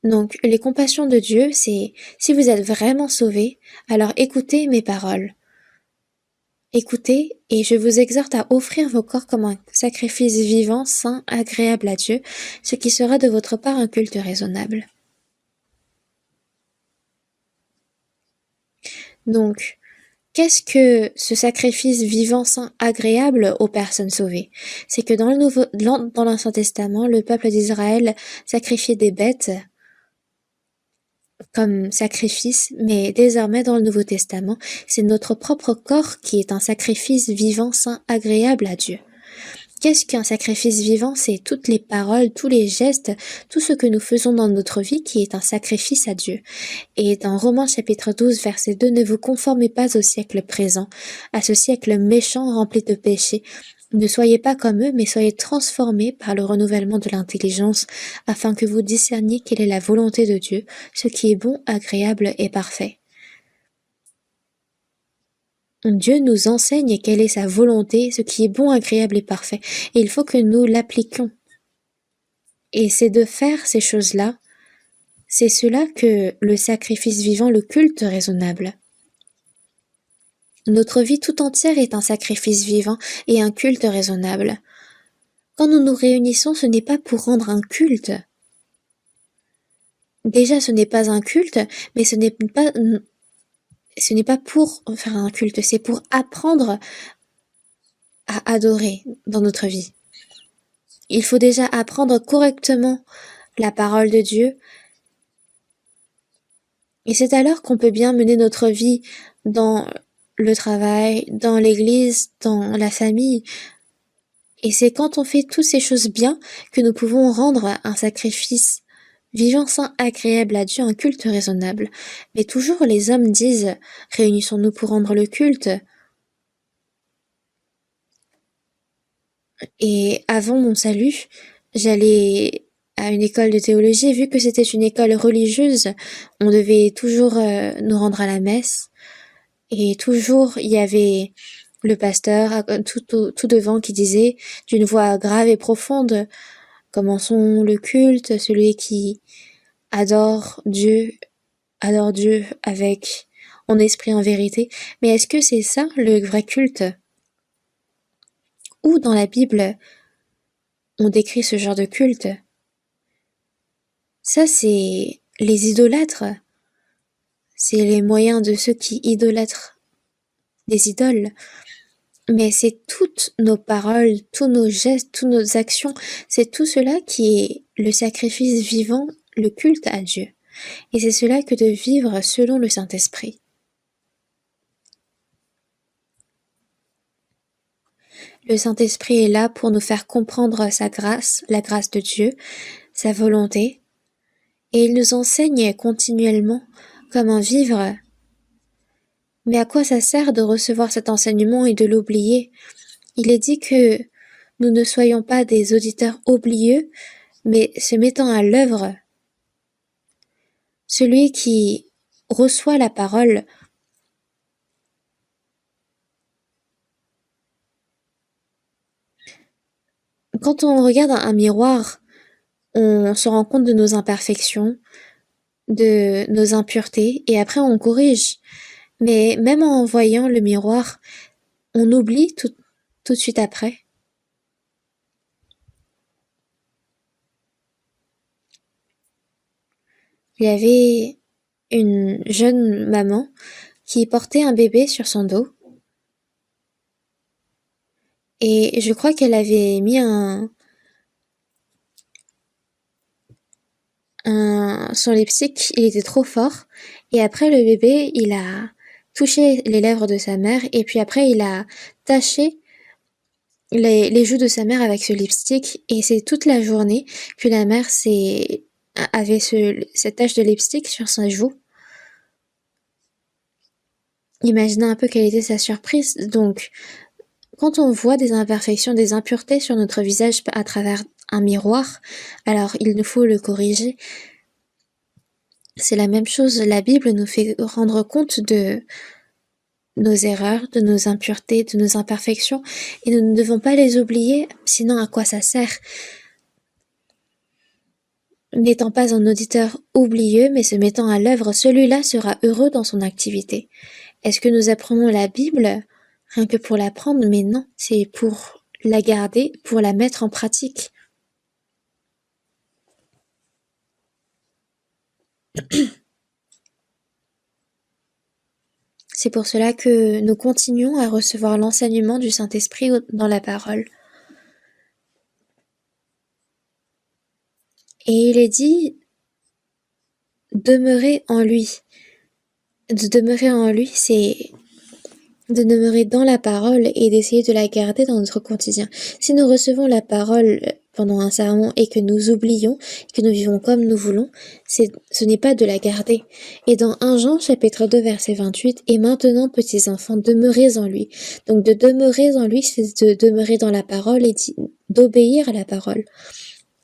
Donc, les compassions de Dieu, c'est si vous êtes vraiment sauvés, alors écoutez mes paroles. Écoutez, et je vous exhorte à offrir vos corps comme un sacrifice vivant, saint, agréable à Dieu, ce qui sera de votre part un culte raisonnable. Donc, qu'est-ce que ce sacrifice vivant, saint, agréable aux personnes sauvées? C'est que dans l'Ancien Testament, le peuple d'Israël sacrifiait des bêtes comme sacrifice, mais désormais dans le Nouveau Testament, c'est notre propre corps qui est un sacrifice vivant, saint, agréable à Dieu. Qu'est-ce qu'un sacrifice vivant? C'est toutes les paroles, tous les gestes, tout ce que nous faisons dans notre vie qui est un sacrifice à Dieu. Et dans Romains chapitre 12, verset 2, ne vous conformez pas au siècle présent, à ce siècle méchant rempli de péchés. Ne soyez pas comme eux, mais soyez transformés par le renouvellement de l'intelligence, afin que vous discerniez quelle est la volonté de Dieu, ce qui est bon, agréable et parfait. Dieu nous enseigne quelle est sa volonté, ce qui est bon, agréable et parfait, et il faut que nous l'appliquions. Et c'est de faire ces choses-là, c'est cela que le sacrifice vivant, le culte raisonnable. Notre vie tout entière est un sacrifice vivant et un culte raisonnable. Quand nous nous réunissons, ce n'est pas pour rendre un culte. Déjà, ce n'est pas un culte, mais ce n'est pas pour faire un culte, c'est pour apprendre à adorer dans notre vie. Il faut déjà apprendre correctement la parole de Dieu. Et c'est alors qu'on peut bien mener notre vie dans le travail, dans l'église, dans la famille. Et c'est quand on fait toutes ces choses bien que nous pouvons rendre un sacrifice vivant, saint, agréable à Dieu, un culte raisonnable. Mais toujours les hommes disent « Réunissons-nous pour rendre le culte ». Et avant mon salut, j'allais à une école de théologie, et vu que c'était une école religieuse, on devait toujours nous rendre à la messe. Et toujours, il y avait le pasteur tout devant qui disait d'une voix grave et profonde, commençons le culte, celui qui adore Dieu avec en esprit, en vérité. Mais est-ce que c'est ça le vrai culte? Où dans la Bible on décrit ce genre de culte? Ça, c'est les idolâtres. C'est les moyens de ceux qui idolâtrent des idoles, mais c'est toutes nos paroles, tous nos gestes, toutes nos actions, c'est tout cela qui est le sacrifice vivant, le culte à Dieu. Et c'est cela que de vivre selon le Saint-Esprit. Le Saint-Esprit est là pour nous faire comprendre sa grâce, la grâce de Dieu, sa volonté, et il nous enseigne continuellement comment vivre. Mais à quoi ça sert de recevoir cet enseignement et de l'oublier? Il est dit que nous ne soyons pas des auditeurs oublieux, mais se mettant à l'œuvre. Celui qui reçoit la parole quand on regarde un miroir, on se rend compte de nos imperfections, de nos impuretés, et après on corrige. Mais même en voyant le miroir, on oublie tout de suite après. Il y avait une jeune maman qui portait un bébé sur son dos. Et je crois qu'elle avait mis son lipstick, il était trop fort. Et après, le bébé, il a touché les lèvres de sa mère. Et puis après, il a taché les joues de sa mère avec ce lipstick. Et c'est toute la journée que la mère avait cette tache de lipstick sur sa joue. Imaginez un peu quelle était sa surprise. Donc, quand on voit des imperfections, des impuretés sur notre visage à travers un miroir, alors il nous faut le corriger. C'est la même chose, la Bible nous fait rendre compte de nos erreurs, de nos impuretés, de nos imperfections, et nous ne devons pas les oublier, sinon à quoi ça sert? N'étant pas un auditeur oublieux, mais se mettant à l'œuvre, celui-là sera heureux dans son activité. Est-ce que nous apprenons la Bible rien que pour l'apprendre? Mais non, c'est pour la garder, pour la mettre en pratique. C'est pour cela que nous continuons à recevoir l'enseignement du Saint-Esprit dans la parole. Et il est dit demeurer en lui. De demeurer en lui, c'est de demeurer dans la parole et d'essayer de la garder dans notre quotidien. Si nous recevons la parole pendant un sermon et que nous oublions, que nous vivons comme nous voulons, ce n'est pas de la garder. Et dans 1 Jean chapitre 2 verset 28, « Et maintenant, petits enfants, demeurez en lui ». Donc de demeurer en lui, c'est de demeurer dans la parole et d'obéir à la parole,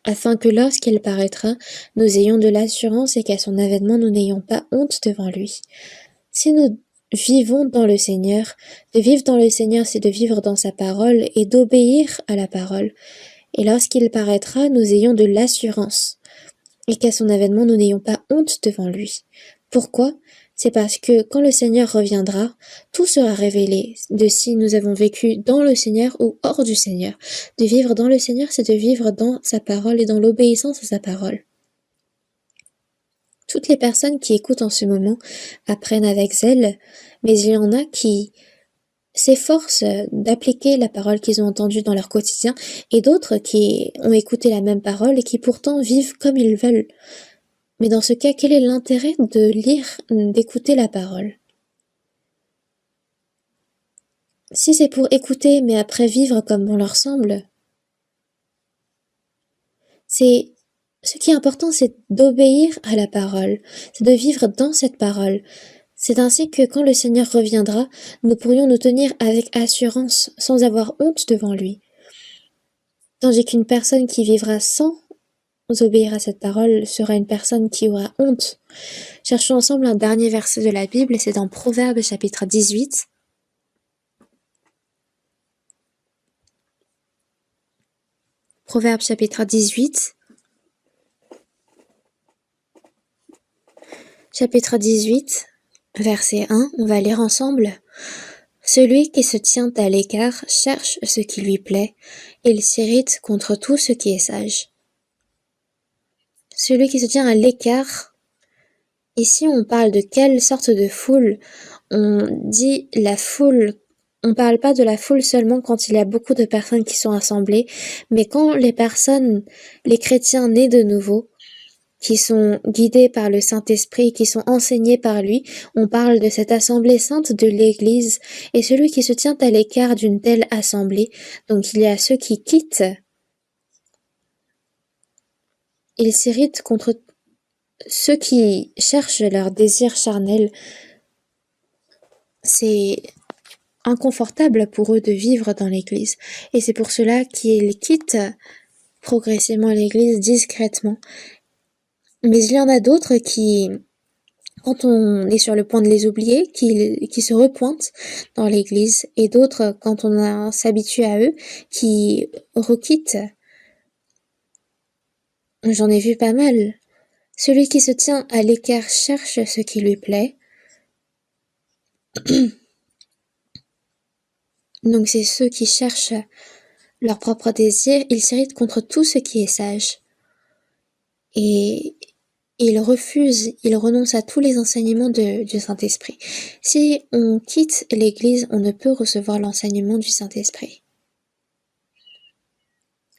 afin que lorsqu'elle paraîtra, nous ayons de l'assurance et qu'à son avènement, nous n'ayons pas honte devant lui. Si nous vivons dans le Seigneur, de vivre dans le Seigneur, c'est de vivre dans sa parole et d'obéir à la parole. Et lorsqu'il paraîtra, nous ayons de l'assurance et qu'à son avènement, nous n'ayons pas honte devant lui. Pourquoi? C'est parce que quand le Seigneur reviendra, tout sera révélé de si nous avons vécu dans le Seigneur ou hors du Seigneur. De vivre dans le Seigneur, c'est de vivre dans sa parole et dans l'obéissance à sa parole. Toutes les personnes qui écoutent en ce moment apprennent avec zèle, mais il y en a qui s'efforcent d'appliquer la parole qu'ils ont entendue dans leur quotidien et d'autres qui ont écouté la même parole et qui pourtant vivent comme ils veulent. Mais dans ce cas, quel est l'intérêt de lire, d'écouter la parole? Si c'est pour écouter mais après vivre comme bon leur semble, ce qui est important, c'est d'obéir à la parole, c'est de vivre dans cette parole. C'est ainsi que quand le Seigneur reviendra, nous pourrions nous tenir avec assurance, sans avoir honte devant lui. Tandis qu'une personne qui vivra sans obéir à cette parole sera une personne qui aura honte. Cherchons ensemble un dernier verset de la Bible, et c'est dans Proverbes chapitre 18. Proverbes chapitre 18. Chapitre 18, verset 1, on va lire ensemble. « Celui qui se tient à l'écart cherche ce qui lui plaît, il s'irrite contre tout ce qui est sage. » Celui qui se tient à l'écart, ici on parle de quelle sorte de foule? on dit la foule, on parle pas de la foule seulement quand il y a beaucoup de personnes qui sont assemblées, mais quand les chrétiens nés de nouveau, qui sont guidés par le Saint-Esprit, qui sont enseignés par lui, on parle de cette assemblée sainte de l'Église, et celui qui se tient à l'écart d'une telle assemblée, donc il y a ceux qui quittent, ils s'irritent contre ceux qui cherchent leur désir charnel. C'est inconfortable pour eux de vivre dans l'Église, et c'est pour cela qu'ils quittent progressivement l'Église discrètement. Mais il y en a d'autres qui, quand on est sur le point de les oublier, qui se repointent dans l'Église, et d'autres, quand on s'habitue à eux, qui requittent. J'en ai vu pas mal. Celui qui se tient à l'écart cherche ce qui lui plaît. Donc c'est ceux qui cherchent leur propre désir, ils s'irritent contre tout ce qui est sage. Et ils refusent, ils renoncent à tous les enseignements du Saint-Esprit. Si on quitte l'Église, on ne peut recevoir l'enseignement du Saint-Esprit.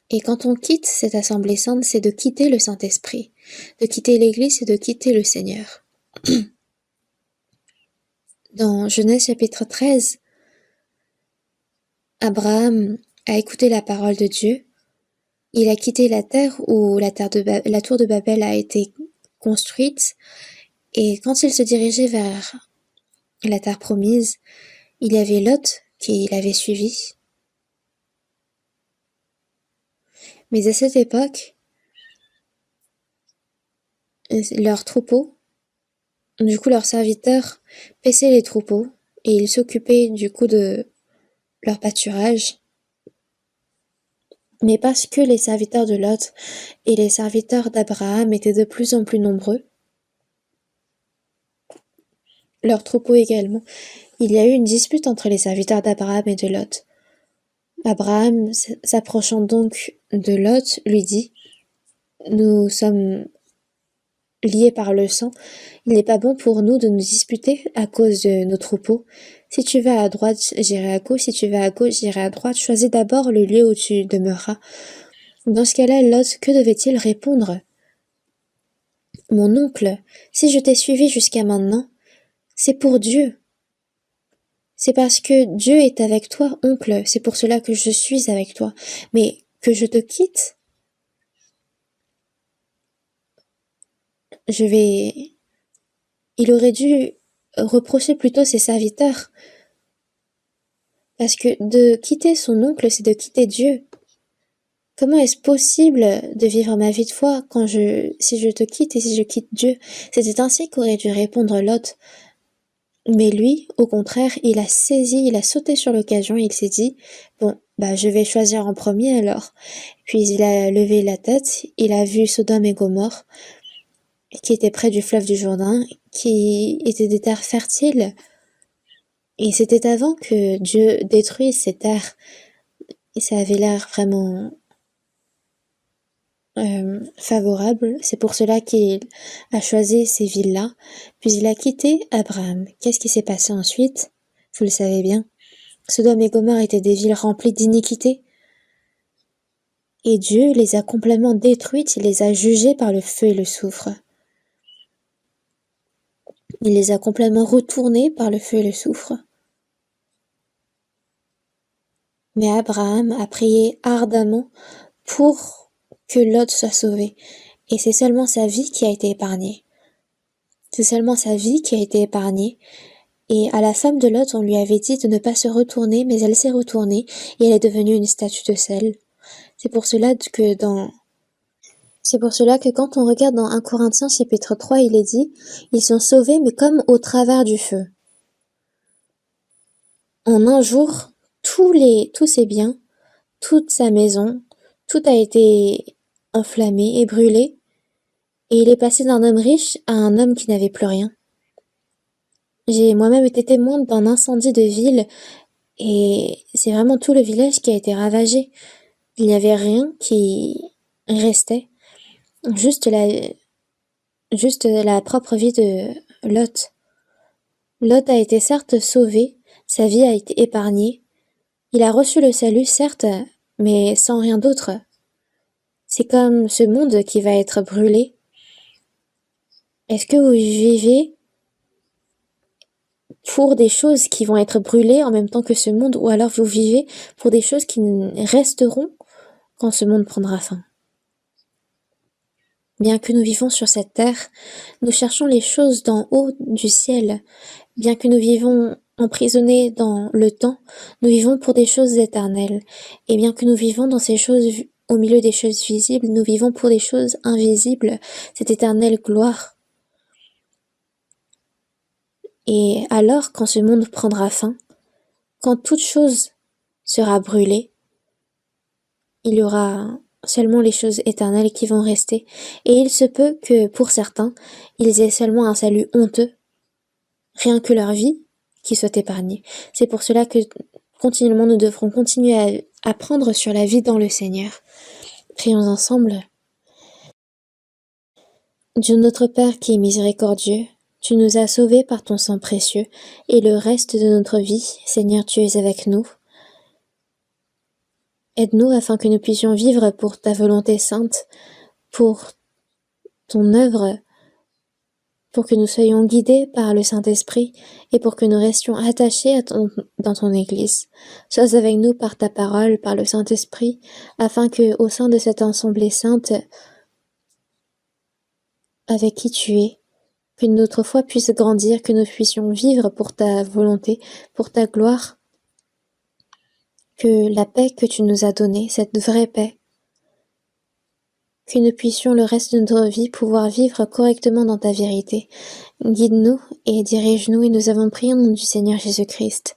Et quand on quitte cette Assemblée sainte, c'est de quitter le Saint-Esprit. De quitter l'Église, c'est de quitter le Seigneur. Dans Genèse chapitre 13, Abraham a écouté la parole de Dieu. Il a quitté la terre où la tour de Babel a été construite, et quand il se dirigeait vers la terre promise, il y avait Lot qui l'avait suivi. Mais à cette époque, leurs troupeaux, leurs serviteurs paissaient les troupeaux, et ils s'occupaient du coup de leur pâturage. Mais parce que les serviteurs de Lot et les serviteurs d'Abraham étaient de plus en plus nombreux, leurs troupeaux également, il y a eu une dispute entre les serviteurs d'Abraham et de Lot. Abraham, s'approchant donc de Lot, lui dit: Nous sommes liés par le sang, il n'est pas bon pour nous de nous disputer à cause de nos troupeaux. Si tu vas à droite, j'irai à gauche, si tu vas à gauche, j'irai à droite, choisis d'abord le lieu où tu demeureras. Dans ce cas-là, Lot, que devait-il répondre? Mon oncle, si je t'ai suivi jusqu'à maintenant, c'est pour Dieu. C'est parce que Dieu est avec toi, oncle, c'est pour cela que je suis avec toi. Mais que je te quitte, il aurait dû reprocher plutôt ses serviteurs. Parce que de quitter son oncle, c'est de quitter Dieu. Comment est-ce possible de vivre ma vie de foi si je te quitte et si je quitte Dieu? C'était ainsi qu'aurait dû répondre Lot. Mais lui, au contraire, il a sauté sur l'occasion et il s'est dit: bon, je vais choisir en premier alors. Puis il a levé la tête, il a vu Sodome et Gomorrhe, qui étaient près du fleuve du Jourdain, qui étaient des terres fertiles. Et c'était avant que Dieu détruise ces terres. Et ça avait l'air vraiment favorable. C'est pour cela qu'il a choisi ces villes-là. Puis il a quitté Abraham. Qu'est-ce qui s'est passé ensuite? Vous le savez bien. Sodome et Gomorrhe étaient des villes remplies d'iniquité. Et Dieu les a complètement détruites, il les a jugées par le feu et le soufre. Il les a complètement retournées par le feu et le soufre. Mais Abraham a prié ardemment pour que Lot soit sauvé. Et c'est seulement sa vie qui a été épargnée. C'est seulement sa vie qui a été épargnée. Et à la femme de Lot, on lui avait dit de ne pas se retourner, mais elle s'est retournée et elle est devenue une statue de sel. C'est pour cela que quand on regarde dans 1 Corinthiens chapitre 3, il est dit: ils sont sauvés, mais comme au travers du feu. En un jour, tous ses biens, toute sa maison, tout a été enflammé et brûlé, et il est passé d'un homme riche à un homme qui n'avait plus rien. J'ai moi-même été témoin d'un incendie de ville, et c'est vraiment tout le village qui a été ravagé. Il n'y avait rien qui restait, juste la propre vie de Lot. Lot a été certes sauvé, sa vie a été épargnée, il a reçu le salut certes, mais sans rien d'autre. C'est comme ce monde qui va être brûlé. Est-ce que vous vivez pour des choses qui vont être brûlées en même temps que ce monde, ou alors vous vivez pour des choses qui resteront quand ce monde prendra fin? Bien que nous vivons sur cette terre, nous cherchons les choses d'en haut du ciel. Bien que nous vivons emprisonnés dans le temps, nous vivons pour des choses éternelles. Et bien que nous vivons dans ces choses au milieu des choses visibles, nous vivons pour des choses invisibles, cette éternelle gloire. Et alors, quand ce monde prendra fin, quand toute chose sera brûlée, il y aura seulement les choses éternelles qui vont rester, et il se peut que, pour certains, ils aient seulement un salut honteux, rien que leur vie qui soit épargnée. C'est pour cela que continuellement nous devrons continuer à apprendre sur la vie dans le Seigneur. Prions ensemble. Dieu notre Père qui est miséricordieux, tu nous as sauvés par ton sang précieux, et le reste de notre vie, Seigneur, tu es avec nous. Aide-nous afin que nous puissions vivre pour ta volonté sainte, pour ton œuvre, pour que nous soyons guidés par le Saint-Esprit et pour que nous restions attachés dans ton Église. Sois avec nous par ta parole, par le Saint-Esprit, afin que, au sein de cette assemblée sainte, avec qui tu es, que notre foi puisse grandir, que nous puissions vivre pour ta volonté, pour ta gloire, que la paix que tu nous as donnée, cette vraie paix, que nous puissions le reste de notre vie pouvoir vivre correctement dans ta vérité. Guide-nous et dirige-nous, et nous avons prié au nom du Seigneur Jésus-Christ.